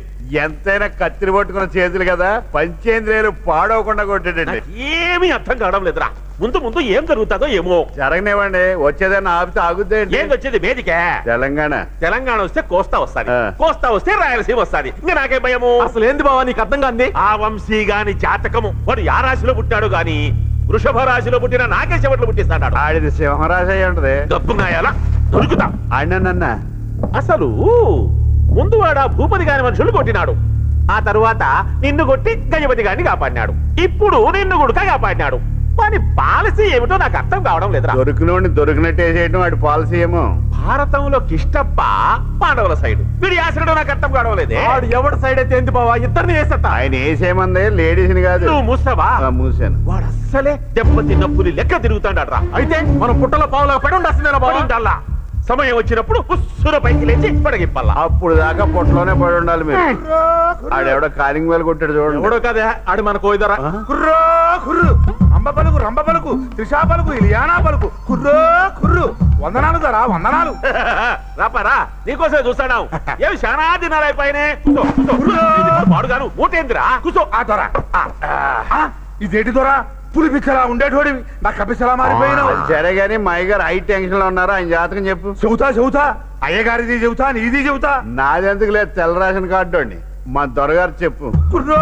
ఎంతైనా కత్తిరి పట్టుకున్న చేతులు కదా, పంచేంద్రియాలు పాడవకుండా కొట్టాడండి. ఏమీ అర్థం కావడం లేదురా. ముందు ముందు ఏం జరుగుతుందో ఏమో. జరగనివ్వండి, వచ్చేదన్నా ఆపితే ఆగుద్దే. ఏం వచ్చేది వేదికే? తెలంగాణ. తెలంగాణ వస్తే కోస్తా వస్తాది, కోస్తా వస్తే రాయలసీమ వస్తాది. ఇంకా నాకే భయము. అసలు ఏంది బావా నీకు అర్థం కాంది? ఆ వంశీ గాని జాతకము వాడు ఆ రాశిలో పుట్టాడు గాని వృషభ రాశిలో పుట్టిన నాకే చెవట్లు పుట్టిస్తాడు. ఆడిది సింహరాశి అయి ఉంటది. గప్పునాయాల దొరుకుతా. ఆయన అసలు ముందు వాడు ఆ భూపతి గాని మనుషులు కొట్టినాడు, ఆ తరువాత నిన్ను కొట్టి గజపతి గారిని కాపాడినాడు, ఇప్పుడు నిన్ను గుడుక కాపాడినాడు. వాని పాలసీ ఏమిటో నాకు అర్థం కావడం లేదురా. దొరికినోడిని దొరికినట్టే చేయడం వాడి పాలసీ ఏమో. భారతంలో కిష్టప్ప పాండవుల సైడ్, వీడి ఆశ్రడం నాకు అర్థం కావడం లేదే. వాడు ఎవరి సైడ్ అయితే ఏంది బావా, ఇద్దరిని వేసేస్తా. ఆయన వేసేమంది లేడీస్ ని కాదు. నువ్వు మూసావా? మూసాను. వాడు అస్సలే దెబ్బతిన్న పులి లెక్క తిరుగుతాడరా. అయితే మనం పుట్టలో పావులా పడి ఉండాల్సిందేనా? సమయం వచ్చినప్పుడు ఉస్సుర పైకి లేచి పడగిప్పల్లా. అప్పుడు దాకా పొట్టలోనే పడి ఉండాలి మీరు. ఆడెవడో కాలింగ్ వేలు కొట్టాడు చూడండి. ఎవడో కదా ఆడు మన కోయిదరా. కుర్రో కుర్రు, అంబ పలుకు, రంబ పలుకు, త్రిషా పలుకు, ఇలియానా పలుకు, కుర్రో కుర్రు. వందనాలు దరా, వందనాలు. రాపారా, నీకోసమే చూస్తాను. ఏమి శానా దినాలు అయిపోయినే. పాడుగాను మూటేందిరా కూసో. ఆ దొరా ఇదేంటి దొరా, పులి పిచ్చలా ఉండేటోడివి నా కపిసలా మారిపోయినావు. సరే గానీ మా అయ్యగారు హై టెన్షన్ లో ఉన్నారు, ఆయన జాతకం చెప్పు. చెబుతా అయ్యగారిది చెబుతా, నీది చెబుతా. నాదెందుకు లేదు, తెల్ల రేషన్ కార్డు అండి. మా దొరగారు చెప్పు. కుర్రో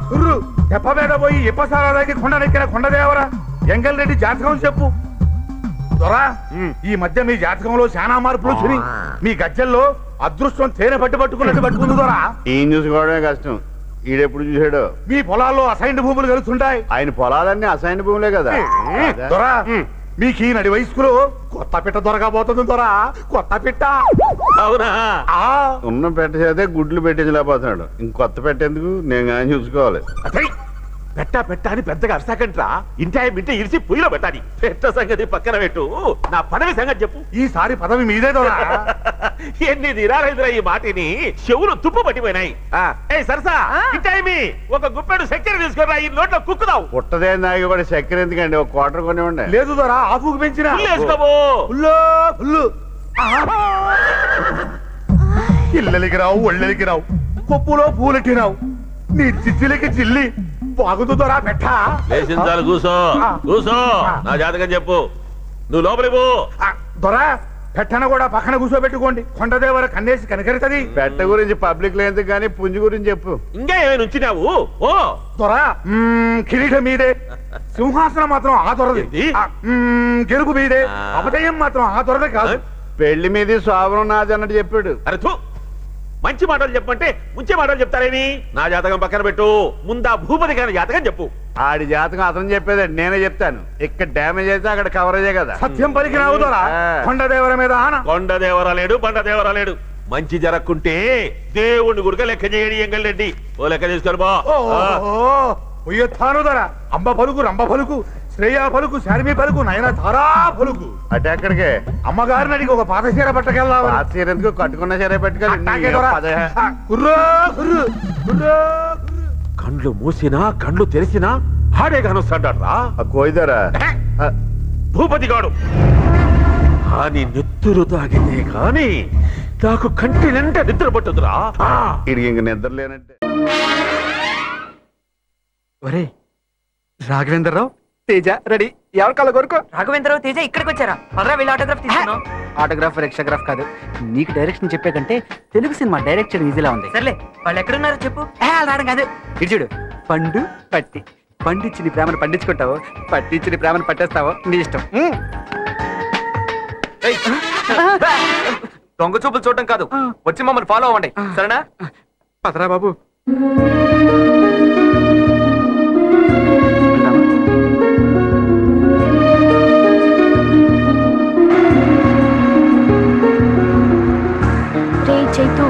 కుర్రు, తెప్ప మీద పోయి ఇప్పసారాకి కొండనెక్కిన కొండదేవరా ఎంగల్ రెడ్డి జాతకం చెప్పు. దొరా, ఈ మధ్య మీ జాతకంలో చాలా మార్పులు వచ్చినాయి. మీ గజ్జల్లో అదృష్టం తేనె పట్టుకున్నట్టు పట్టుకుంది దొరా. ఈయన చూసుకోవడమే కష్టం, ఈడెప్పుడు చూసాడు. మీ పొలాల్లో అసైన్డ్ భూములు కలుస్తుంటాయి. ఆయన పొలాలన్నీ అసైన్డ్ భూములే కదా. దొరా, మీకు ఈ నడి వయసులో కొత్త పిట్ట దొరకబోతుంది దొరా, కొత్త పిట్ట. అవునా? ఉన్న పెట్ట చేతే గుడ్లు పెట్టించలేకపోతున్నాడు, ఇంకొత్త పెట్టేందుకు నేను కానీ చూసుకోవాలి. పెట్ట అని పెద్దగా అర్సాకంట్రా. ఇంటి ఇరిచి పొయ్యిలో పెట్టాలి. పెట్ట సంగతి పక్కన పెట్టు, నా పదవి సంగతి చెప్పు. ఈసారి పదవి మీదే దొరా. ఎన్ని దినాలైందిరా ఈ మాటిని, చెవులు తుప్పు పట్టిపోయినాయి. ఏ సరసా, ఇంటాయి ఒక గుప్పెడు చక్కెర తీసుకురా, ఈ నోట్లో కుక్కుదావు. పుట్టదే నాగి కూడా చక్కెర ఎందుకండి, ఒక క్వార్టర్ కొనివ్వండి. లేదు దొరా, ఆపుకు పెంచిన ఇళ్ళకి రావు, ఒళ్ళకి రావు, కొప్పులో పూలెట్టినావు, నీ చిచ్చిలకి చిల్లి బాగుంది దొరా పెట్ట. లేచించాలి, కూసో కూసో. నా జాతకం చెప్పు, నువ్వు లోపలి పో. దొరా, పెట్టన కూడా పక్కన కూర్చోబెట్టుకోండి, కొండదేవర కన్నేసి కనకరితది. పెట్ట గురించి పబ్లిక్ లో ఎందుకు కానీ పుంజు గురించి చెప్పు. ఇంకా ఏమైనా ఉంచినావు? ఓ దొరా, కిరీటం మీదే, సింహాసనం మాత్రం ఆ దొరది. గెలుగు మీదే, అపజయం మాత్రం ఆ దొరదే కాదు. పెళ్లి మీద శోభనం నాది అన్నట్టు చెప్పాడు. అరే తూ, మంచి మాటలు చెప్పమంటే ముంచే మాటలు చెప్తారేమి? నా జాతకం పక్కన పెట్టు, ముందా భూపతి గారి జాతకం చెప్పు. ఆడి జాతకం అతను చెప్పేదండి, నేనే చెప్తాను. ఇక్కడ డ్యామేజ్ అయితే అక్కడ కవరేజే కదా. సత్యం పలికి రావుదరా, కొండదేవర మీద ఆన. కొండదేవర లేడు, బండదేవర లేడు. మంచి జరక్కుంటే దేవుణ్ణి గుడిక లెక్క చేయడి ఎంగల్రెడ్డి. ఓ లెక్క తీసుకొని బా. పొయ్యొత్తాను దొరా, అంబ పలుకు, రంబ పలుకు, శ్రేయ పలుకు, శారమి పలుకు, నయన తారా పలుకు. అంటే ఎక్కడికే? అమ్మగారిని అడిగి ఒక పాత చీర పట్టకెళ్దాం. పాత చీర ఎందుకు, కట్టుకున్న చీర పెట్టుకెళ్ళి. కండ్లు మూసినా కండ్లు తెరిసినా ఆడే కానొస్తాడ్రా కోయిదరా భూపతి గాడు. కానీ నెత్తురు తాగితే కాని నాకు కంటి నిండా నిద్ర పట్టుదురా. ఇది ఇంక నిద్ర లేనంటే. ఒరే రాఘవేంద్రరావు, తేజ రెడీ. ఎవరి కళ్ళ కొరకు? రాఘవేంద్రరావు, తేజ ఇక్కడికి వచ్చారా? పదరా వెళ్ళి ఆటోగ్రాఫ్ తీసుకున్నాం. ఆటోగ్రాఫ్ ఎక్స్ట్రాగ్రాఫ్ కాదు, నీకు డైరెక్షన్ చెప్పే కంటే తెలుగు సినిమా డైరెక్ట్ చేయడం ఈజీలా ఉంది. సర్లే, వాళ్ళు ఎక్కడున్నారో చెప్పు. రావడం కాదు, ఇటు చూడు. పండు పట్టి, పండించి నీ ప్రేమను పండించుకుంటావు, పట్టించి నీ ప్రేమను పట్టేస్తావో నీ ఇష్టం. దొంగ చూపులు చూడటం కాదు, వచ్చి మమ్మల్ని ఫాలో అవ్వండి, సరేనా? పదరా బాబు. చైతు,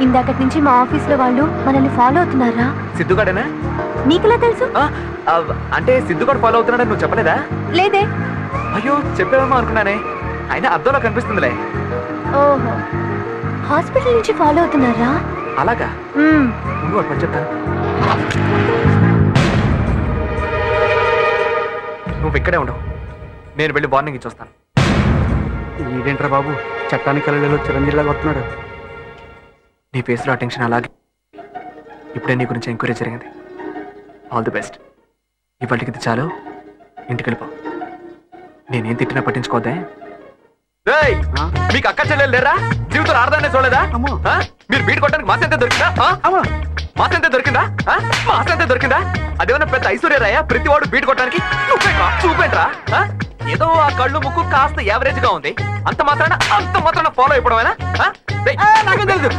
ఇందాకటి నుంచి మా ఆఫీస్ లో వాళ్ళు మనల్ని ఫాలో అవుతున్నారా? సిద్ధుగాడేనా? నీకెలా తెలుసు? అంటే సిద్ధుగాడు ఫాలో అవుతున్నాడని నువ్వు చెప్పలేదా? లేదే. అయ్యో, చెప్పేవేమో అనుకున్నానే. అయినా అద్దంలో కనిపిస్తుందిలే. ఓహో, హాస్పిటల్ నుంచి ఫాలో అవుతున్నారా? అలాగా? వాడు పని చెప్తాను. నువ్వు ఇక్కడే ఉండవు, నేను వెళ్ళి వార్నింగ్ ఇచ్చి వస్తాను. ఏంట్రా బాబు, చట్టానికి కళ్ళలో చిరంజీవిలాగా వస్తున్నాడు. నీ ఫేస్లో ఆ టెన్షన్ అలాగే. ఇప్పుడే నీ గురించి ఎంక్వైరీ జరిగింది. All the best. ఇవాళకి ఇది చాలు, ఇంటికి వెళ్ళిపో. నేనేం తిట్టినా పట్టించుకోదే. మీకు అక్క చెల్లెలు లేరా? జీవితంలో ఆడదాన్ని చూడలేదా? ఆ? మీరు బీట్ కొట్టడానికి మాస ఎంత దొరికిందా? మాస ఎంత దొరికిందా? మాస ఎంత దొరికిందా? అదేమన్నా పెద్ద ఐశ్వర్యరాయా ప్రతి వాడు బీట్ కొట్టడానికి? చూపేంట్రా? ఏదో ఆ కళ్ళు ముక్కు కాస్త యావరేజ్ గా ఉంది, అంత మాత్రాన ఫాలో అయిపోవడమేనా?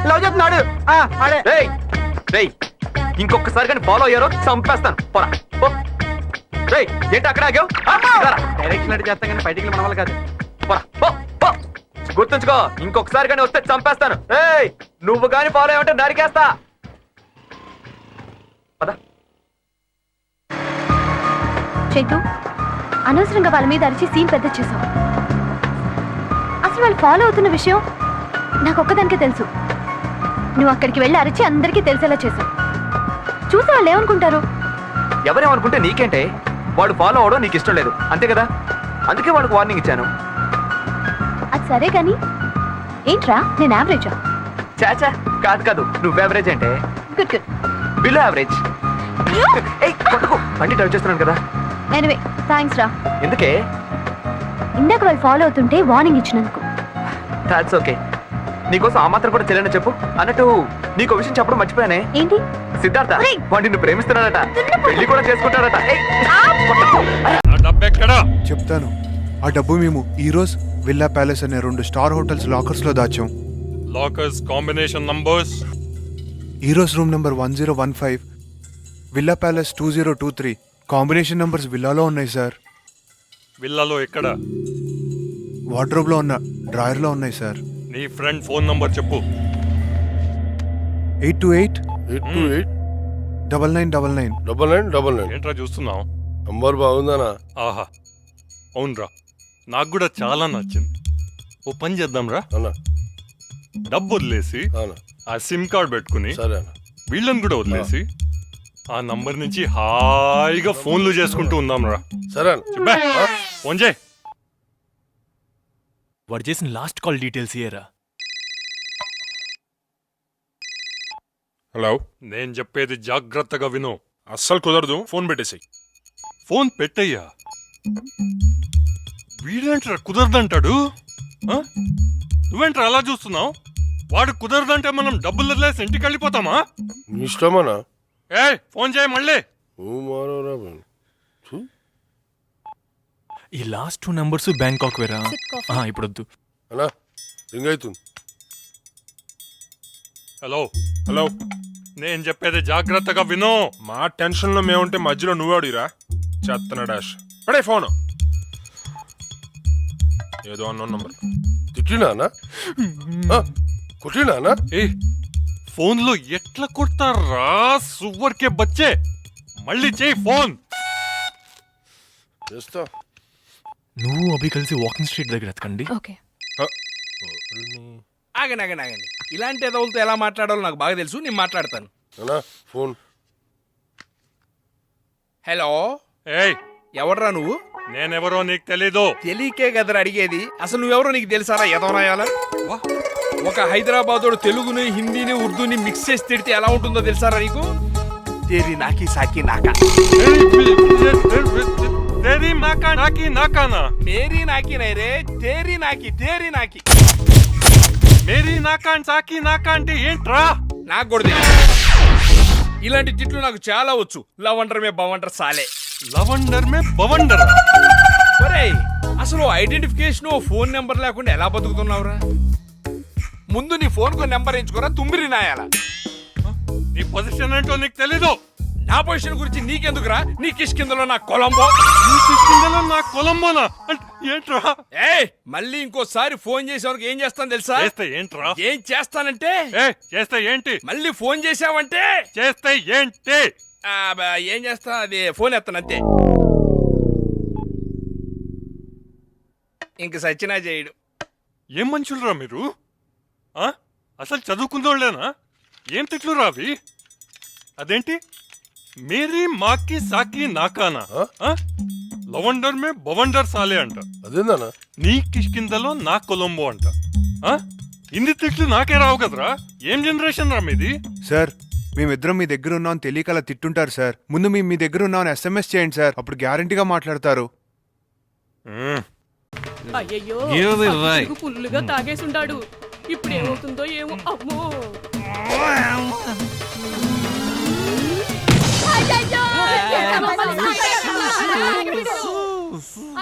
లవ్ చెప్తున్నాడు. ఇంకొకసారి కానీ ఫాలో అయ్యారో చంపేస్తాను. పోరా పో. ఏంటి అక్కడ ఆగావు? డైరెక్షన్ అంటే చేస్తాం కానీ బయటికి మన వాళ్ళు కాదు. పోరా పో పో. గుర్తుంచుకో, ఇంకొకసారి కానీ వస్తే చంపేస్తాను. నువ్వు కానీ ఫాలో అయ్యావంటే నరికేస్తా. చైతు, అనవసరంగా వాళ్ళ మీద అరిచి సీన్ పెద్ద చేసావు. అసలు వాళ్ళు ఫాలో అవుతున్న విషయం నాకు ఒక్కదానికే తెలుసు. నువ్వు అక్కడికి వెళ్ళి అరిచి అందరికీ తెలిసేలా చేసావు. చూసి వాళ్ళు ఏమనుకుంటారు? ఎవరేమనుకుంటే నీకేంటే? వాడు ఫాలో అవడం నీకు ఇష్టం లేదు అంతే కదా, అందుకే వాడికి వార్నింగ్ ఇచ్చాను. అది సరే కానీ ఏంట్రా, నేను యావరేజా? చాచా కాదు, నువ్వు యావరేజ్ అంటే గుడ్ గుడ్, బిలో యావరేజ్. బండి డ్రైవ్ చేస్తున్నాను కదా. ఎనివే థ్యాంక్స్ రా. ఎందుకే? ఇందాక వాళ్ళు ఫాలో అవుతుంటే వార్నింగ్ ఇచ్చినందుకు. That's okay. నీకోసం ఆ మాత్రం కూడా తెలియని చెప్పు. అన్నట్టు నీకు విషయం చెప్పడం మర్చిపోయానే. ఏంటి? సిద్ధార్థ వాడిని నువ్వు ప్రేమిస్తున్నాడట, పెళ్లి కూడా చేసుకుంటాడట. చెప్తాను. ఆ డబ్బు మేము ఈ రోజు విల్లా ప్యాలెస్ అనే 2 స్టార్ హోటల్స్ లాకర్స్ లో దాచాం. Lockers combination numbers. ఈ రోజు room number 1015, villa palace 2023. Combination numbers విల్లాలో ఉన్నాయి సార్. విల్లాలో ఎక్కడ? వార్డ్రోబ్ లో ఉన్న డ్రాయర్ లో ఉన్నాయి సార్. నీ ఫ్రెండ్ ఫోన్ నంబర్ చెప్పు. 82899999. ఏంట్రా చూస్తున్నావు? నంబర్ బాగుందానా? ఆహా అవునరా, నాకు కూడా చాలా నచ్చింది. ఓ పని చేద్దాంరా, డబ్బు వదిలేసి ఆ సిమ్ కార్డ్ పెట్టుకుని వీళ్ళని కూడా వదిలేసి ఆ నంబర్ నుంచి హాయిగా ఫోన్లు చేసుకుంటూ ఉందాంరా. సరే ఫోన్ చేయి. వాడు చేసిన లాస్ట్ కాల్ డీటెయిల్స్ ఇయ్యరా. హలో, నేను చెప్పేది జాగ్రత్తగా విను. అస్సలు కుదరదు, ఫోన్ పెట్టేసాయి. ఫోన్ పెట్టయ్యా. వీడేంట్రా కుదరదంటాడు? నువ్వేంట్రా అలా చూస్తున్నావు? వాడు కుదరదంటే మనం డబ్బులు వదిలేసి ఇంటికి వెళ్ళిపోతామా? ఇష్టమనా? ఫోన్ చేయి మళ్ళీ. ఈ లాస్ట్ 2 నంబర్స్ బ్యాంకాక్ వేరా? ఇప్పుడు వద్దు అన్నా, రింగ్ అవుతుంది. హలో హలో, నేను చెప్పేది జాగ్రత్తగా విను. మా టెన్షన్ లో మేముంటే మధ్యలో నువ్వాడిరా చెత్తన డాష్. పడే ఫోన్. ఏదో అన్న నంబర్. తిట్టినానా? కొట్టినానా? ఫోన్ లో ఎట్లా కొడతారా సువర్కే బచ్చే. మళ్ళీ చేయి ఫోన్. చేస్తా. నువ్వు అభి కలిసి వాకింగ్ స్ట్రీట్ దగ్గర ఎత్తకండి. ఆగండి. ఇలాంటి ఎదవులతో ఎలా మాట్లాడాలో నాకు బాగా తెలుసు, నేను మాట్లాడతాను. ఫోన్. హలో, ఎవర్రా నువ్వు? నేనెవరో నీకు తెలీదు. తెలియకే కదరా అడిగేది. అసలు నువ్వెవరో నీకు తెలుసారా? ఎదవనాయాల ఒక హైదరాబాదోడు తెలుగుని, హిందీని, ఉర్దూని మిక్స్ చేసి తిడితే ఎలా ఉంటుందో తెలుసారా నీకు? తేరీ నాకి సాకి నాకా. తేరీ నాకా నాకి నాకానా? మేరీ నాకి నై రే, తేరీ నాకి, తేరీ నాకి. మేరీ నాకా సాకి నాకా అంటే ఏంట్రా? నాకు కూడా ఇలాంటి తిట్లు నాకు చాలా వచ్చు. లవండర్ మే బవండర్ సాలే. లవండర్ మే బవండర్. ఒరేయ్, అసలు ఐడెంటిఫికేషన్ ఫోన్ నెంబర్ లేకుండా ఎలా బతుకుతున్నావురా? ముందు నీ ఫోన్ కు నెంబర్ ఎంచుకోరా, తుమ్మిరి నాయాల. నీ పొజిషన్ ఏంటో నీకు తెలీదు. నా పొజిషన్ గురించి నీకెందుకురా? నీ కిష్కిందలో నా కొలంబో. నా కొలంబోనా ఏంట్రా? మళ్ళీ ఇంకోసారి ఫోన్ చేసేవారికి ఏం చేస్తాను తెలుసా? చేస్తే ఏంట్రా? ఏం చేస్తానంటే చేస్తే ఏంటి? మళ్ళీ ఫోన్ చేసావంటే చేస్తే ఏంటి? ఏం చేస్తా, అది ఫోన్ ఎత్తాను అంతే. ఇంక సచ్చినా చేయడు. ఏం మనుషులురా మీరు? అసలు చదువుకుందోళ్ళేనా? ఏం తిట్లు రావి? అదేంటి మేరీ మాకి సాకి నాకానా? లవండర్ మే బవండర్ సాలే అంట. అదేందన్నా? నీ కిష్కిందలో నా కొలంబో అంట. ఇన్ని తిట్లు నాకే రావు కదరా. ఏం జనరేషన్ రా మీది? సార్, మేమిద్దరం మీ దగ్గర ఉన్నాం తెలియక అలా తిట్టుంటారు సార్. ముందు మీ దగ్గర ఉన్నామని SMS చేయండి సార్, అప్పుడు గ్యారంటీగా మాట్లాడతారు. అయ్యయ్యో ఏది రాయ్? పక్కకు ఫుల్లుగా తాగేసుండాడు ఇప్పుడు ఏమవుతుందో ఏమో అమ్మో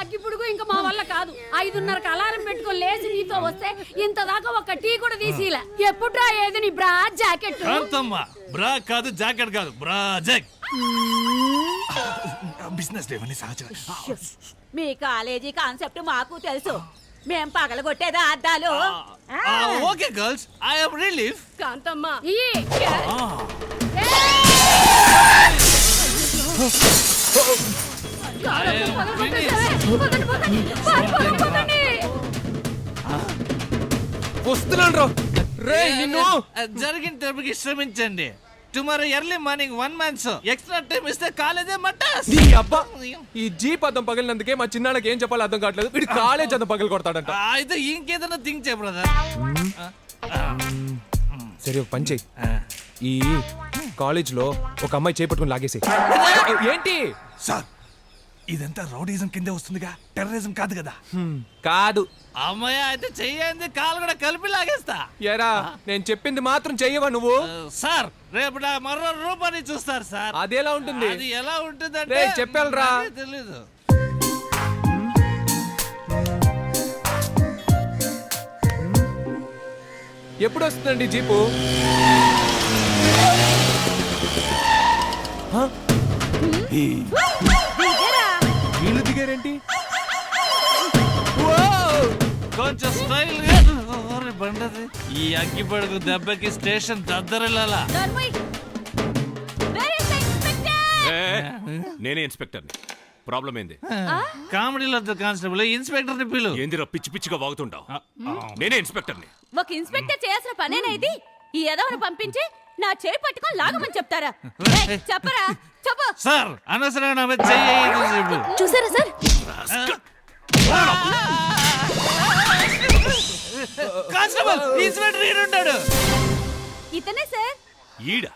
అగ్గిపుడుగు ఇంకా మా వల్ల కాదు 5:30కి అలారం పెట్టుకొని లేచి నీతో వస్తే ఇంత దాకా ఒక టీ కూడా తీసిలా ఎప్పుడ్రా ఏది నీ బ్రా జాకెట్ బ్రా కాదు జాకెట్ కాదు బ్రా జాక్ బిజినెస్ లేవని సహజం. మీ కాలేజీ కాన్సెప్ట్ మాకు తెలుసు మేం పగలగొట్టేదా అద్దాలు okay girls I have relief. Kantamma వస్తున్నాను రే నిన్ను. జరిగిన తప్పుకి శ్రమించండి. Tomorrow early morning 1 man show. Extra time ఇస్తే కాలేజే మట్టస్. నీ అబ్బా ఈ జీప్ అద్దం పగిలినందుకే మా చిన్నాళ్ళకి ఏం చెప్పాలో అర్థం కావట్లేదు. వీడు కాలేజ్ అద్దం పగలు కొడతాడంట. అయితే ఇంకేదైనా థింక్ చేయ బ్రదర్. సరే ఒక పని చెయ్యి, ఈ కాలేజ్ లో ఒక అమ్మాయి చేపట్టుకుని లాగేసి. ఏంటి సార్ ఇదంతా రౌడీజం కిందే వస్తుందిగా, టెర్రరిజం కాదు కదా. కాదు అమ్మాయి అయితే చెయ్యంది కాలు కూడా కలిపి లాగేస్తా. ఎరా నేను చెప్పింది మాత్రం చెయ్యవా నువ్వు? సార్ రేపు నా మరో రూపాన్ని చూస్తారు సార్. అది ఎలా ఉంటుంది? అది ఎలా ఉంటుంది రే, చెప్పాలిరా. తెలీదు. ఎప్పుడు వస్తుందండి జీపు? వీళ్ళు దిగారేంటి? కొంచెం స్టైల్ బండది. ఈ అగ్గి పడుకు దెబ్బకి స్టేషన్ దద్దరిల్లాలా. నేనే ఇన్స్పెక్టర్ని. ప్రాబ్లం ఏంది? కామెడీలో కానిస్టేబుల్ ఇన్స్పెక్టర్ ని పిలు. ఏందిరా పిచ్చి పిచ్చిగా వాగుతుంటావు? నేనే ఇన్స్పెక్టర్ని. ఒక ఇన్స్పెక్టర్ చేయాల్సిన పనేనా ఇది? ఈ ఎదవను పంపించి నా చేయి పట్టుకొని లాగమని చెప్తారా? చెప్పరా చెప్పు. సార్ అనవసరంగా నా మీద చెయ్యి. చూసారా సార్? Constable inspector ఈడుంటాడు. ఇతనే సార్. ఈడ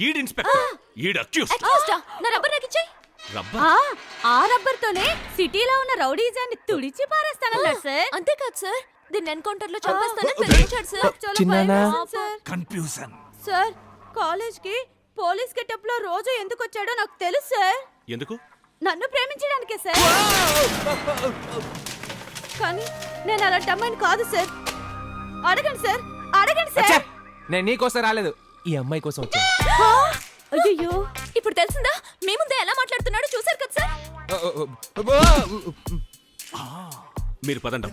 ఈడ్ ఇన్స్పెక్టర్. ఈడ్ అక్యూజ్డ్. నా రబ్బర్ నాకు ఇచ్చేయ్. రబ్బర్? ఆ రబ్బర్ తోనే సిటీలో ఉన్న రౌడీజాన్ని తుడిచి పారేస్తానన్నాడు సార్. అంతేకాదు సార్, దీన్ని ఎన్కౌంటర్ లో చంపేస్తానని బెదిరించాడు సార్. కన్ఫ్యూజన్. సార్ కాలేజ్ కి పోలీస్ గెటప్ లో రోజు ఎందుకు వచ్చాడో నాకు తెలుసు సార్. ఎందుకు? నన్ను ప్రేమించడానికే సార్. కానీ నేను అలాంటి అమ్మాయిని కాదు సార్. అడగండి సార్, అడగండి సార్. నేను నీకోసం రాలేదు, ఈ అమ్మాయి కోసం వచ్చాను. అయ్యో ఇప్పుడు తెలిసిందా? మీ ముందే ఎలా మాట్లాడుతున్నాడో చూసారు కదా సార్. మీరు పదండి.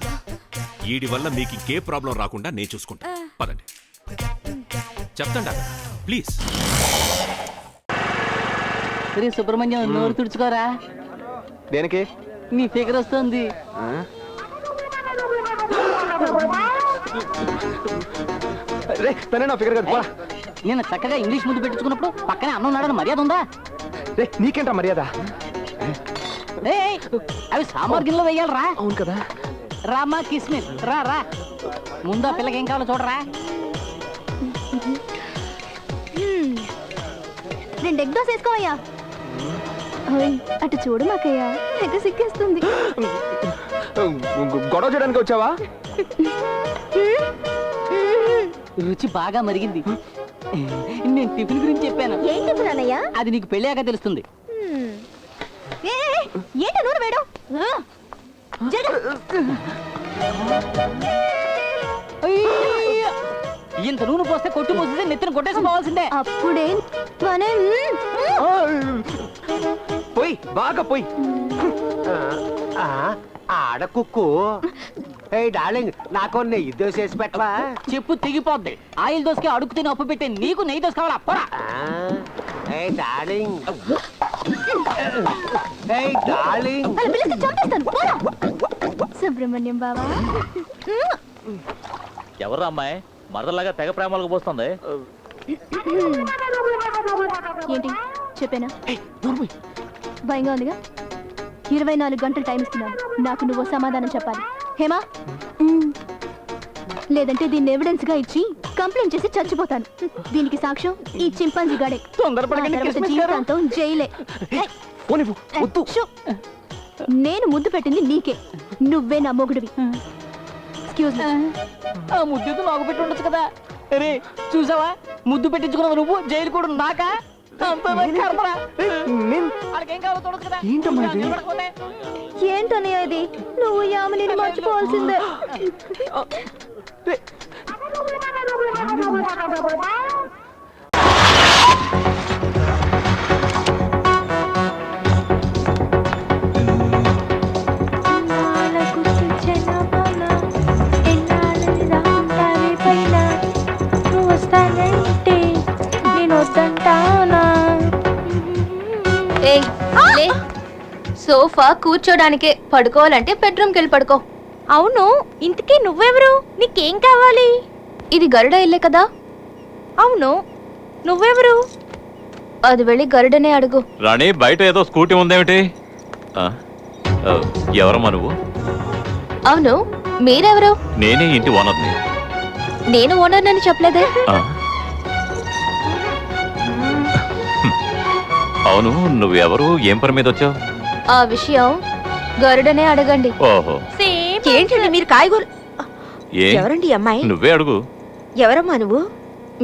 ఈడి వల్ల మీకు ఇంకే ప్రాబ్లం రాకుండా నేను చూసుకుంటా. పదండి చెప్తాండా ప్లీజ్. సుబ్రహ్మణ్యం నోరు తుడుచుకోరా. దేనికి? నీ ఫిగర్ వస్తుంది. నేను చక్కగా ఇంగ్లీష్ ముద్దు పెట్టించుకున్నప్పుడు పక్కనే అన్నం నాడని మర్యాద ఉందా? నీకేంటా మర్యాద? అవి సాంబార్ గిన్నెలో వేయాలరా. అవును కదా. రామా కిస్మిస్ రా రా. ముందు ఆ పిల్లకి ఏం కావాలో చూడరా. 2 ఎగ్ దోశ వేసుకోవయ్యా. అటు చూడు మాకయ్యా, తెగ సిక్కేస్తుంది. గొడవ చేయడానికి వచ్చావా? రుచి బాగా మరిగింది. నేను టిఫిన్ గురించి చెప్పాను. ఏం టిఫిన్ అన్నయ్యా? అది నీకు పెళ్ళాక తెలుస్తుంది. ఏంట నూనె వేయడం? ఇంత నూనె పోస్తే కొట్టు పోస్తే నెత్తిన కొట్టేసుకోవాల్సిందే. అప్పుడే పోయి బాగా పోయి. ఆడ కుక్కు. డార్లింగ్ నాకు నెయ్యి దోశ వేసి పెట్టవా? చెప్పు తెగిపోద్ది. ఆయిల్ దోశకి అడుగు తిని అప్పు పెట్టే నీకు నెయ్యి దోశ కావాలా? పోరా. డార్లింగ్ డార్లింగ్ సుబ్రహ్మణ్యం బావా. ఎవరు అమ్మాయి మరదలాగా తెగ ప్రేమలకు పోస్తుంది? ఏంటి చెప్పానా? భయంగా ఉందిగా. 24 గంటలు టైం ఇస్తున్నాను. నాకు నువ్వు సమాధానం చెప్పాలి. హేమా, లేదంటే దీన్ని ఎవిడెన్స్ గా ఇచ్చి కంప్లైంట్ చేసి చచ్చిపోతాను. దీనికి సాక్ష్యం ఈ చింపాంజీ గాడే. జీవితాంతం జైలే. నేను ముద్దు పెట్టింది నీకే, నువ్వే నా మొగుడివి. Excuse me. ఆ ముద్దు నాకు పెట్టి ఉండొచ్చు కదా. అరే చూసావా, ముద్దు పెట్టించుకున్నావు నువ్వు, జైలు కూడా నాకా? ఏంటనే అది? నువ్వు యామిని మర్చిపోవాల్సిందే. సోఫా కూర్చోడానికే, పడుకోవాలంటే బెడ్రూమ్కి వెళ్ళి పడుకో. అవును, ఇంతకీ నువ్వెవరు? నీకేం కావాలి? ఇది గరుడ ఇల్లే కదా? అవును, నువ్వెవరు? అది వెళ్ళి గరుడనే అడుగు. రాణి, బయట ఏదో స్కూటీ ఉందేమిటి? ఎవరమ్మా నువ్వు? అవును, మీరెవరు? నేనే ఇంటి ఓనర్ని. నేను ఓనర్ అని చెప్పలేదే. అవును, నువ్వెవరు? ఏం పని మీద వచ్చావు? ఆ విషయం గరుడనే అడగండి. ఓహో, ఏంటండి మీరు కాయగూర? ఏ ఎవరండి అమ్మాయి? నువ్వే అడుగు. ఎవరమ్మా నువ్వు?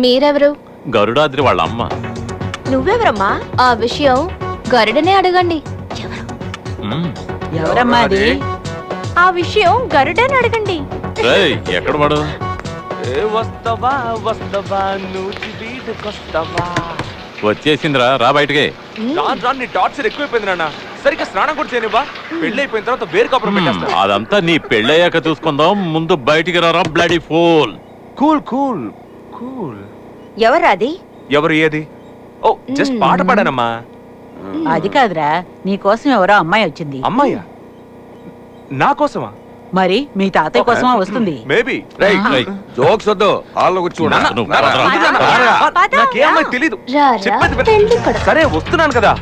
మీరెవరు? గరుడాద్రి వాళ్ళ అమ్మ. నువ్వెవరమ్మా? ఆ విషయం గరుడనే అడగండి. ఎవరమ్మా అది? ఆ విషయం గరుడనే అడగండి. రేయ్, ఎక్కడ వాడు? వస్తావా వస్తావా నూచి వీధికొస్తావా? వచ్చేసిందిరా, రా బయటికి. రాను నీ టార్చర్ ఎక్కువైపోయింది నాన్న. సరిగ్గా స్నానం కూడా చేయనివ్వా? పెళ్లి అయిపోయిన తర్వాత వేరు కాపురం పెట్టేస్తా. అదంతా నీ పెళ్ళయ్యాక చూసుకుందాం, ముందు బయటికి రా bloody fool. Cool cool cool. ఎవరాది? ఎవరు ఏది? ఓ జస్ట్ పాట పాడానమ్మా. అది కాదురా, నీ కోసం ఎవరో అమ్మాయి వచ్చింది. అమ్మాయ్యా? నా కోసమా? మరి మీ తాతయ్య కోసమా వస్తుంది? మేబీ. జోక్స్ వద్దు, హాల్లో కూర్చో. నాకేమో తెలీదు. సరే వస్తున్నాను కదా.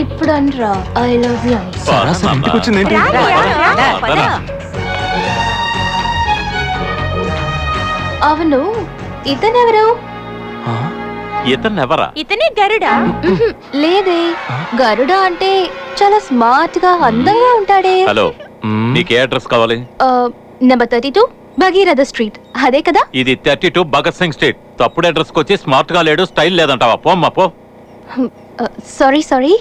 ఇప్పుడు అనరా ఐ లవ్ యూ. అవును, ఇతనెవరు? ఇతన్నెవరా? ఇతనే గరుడా? లేదే, గరుడ అంటే చాలా స్మార్ట్ గా అందంగా ఉంటాడే. హలో, నీకే అడ్రస్ కావాలి? నెంబర్ 32 భగీరథ స్ట్రీట్, అదే కదా? ఇది 32 భగత్ సింగ్ స్ట్రీట్. తప్పుడు అడ్రస్ వచ్చి స్మార్ట్ గా లేడు, స్టైల్ లేదంటావా? పోమ్మా పో. Sorry sorry.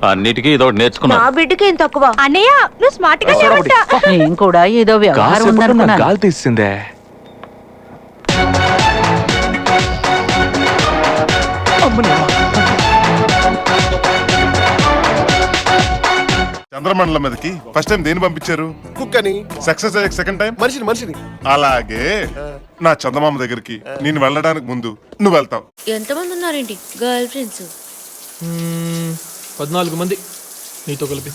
అన్నిటికీ ఇదో నేర్చుకున్నా. నా బిడ్డకి ఏం తక్కువ? అన్నయ్య, నువ్వు స్మార్ట్ గా లేవంట. నేను కూడా ఏదో వ్యవహారం ఉందనుకున్నాను. గాలి తీసిందే. చంద్రమండలం మీదకి ఫస్ట్ టైం దేని పంపించారు? కుక్కని. సక్సెస్ అయ్యే సెకండ్ టైం మనిషిని. అలాగే నా చందమామ దగ్గరికి నేను వెళ్ళడానికి ముందు నువ్వు వెళ్తావు. ఎంతమంది ఉన్నారేంటి గర్ల్ ఫ్రెండ్స్? 14 మంది నీతో కలిపి.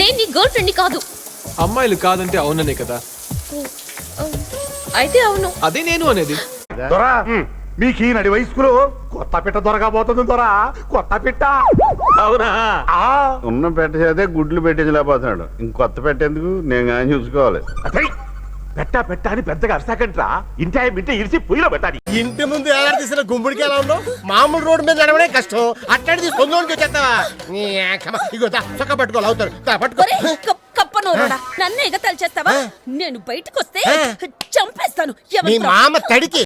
నేను నీ గర్ల్ ఫ్రెండ్ కాదు. అమ్మాయిలు కాదంటే అవుననే కదా. అయితే అవును. అదే నేను అనేది. దొరా, మీకు ఈ నడి వయస్కులో కొత్త పిట్ట దొరకబోతుంది దొరా, కొత్త పిట్ట. అవునా? ఉన్న పెట్ట చేతే గుడ్లు పెట్టించలేకపోతున్నాడు. ఇంకొత్త పెట్టేందుకు నేను కానీ చూసుకోవాలి. పెట్ట అని పెద్దగా అరసాకంట్రా. ఇంటి ఇంటే ఇరిచి పొయ్యిలో పెట్టాలి. ఇంటి ముందు ఎలా తీసిన గుంపుడికి ఎలా ఉన్నావు? మామూలు రోడ్డు మీద నడవడే కష్టం, అట్లాంటిది సొంతం చేస్తావా? ఇగో చక్క పట్టుకోవాలి, అవుతారు పట్టుకో. కప్పనోడా, నన్ను ఎగతాలు చేస్తావా? నేను బయటకు వస్తే చంపేస్తాను. మీ మామ తడికి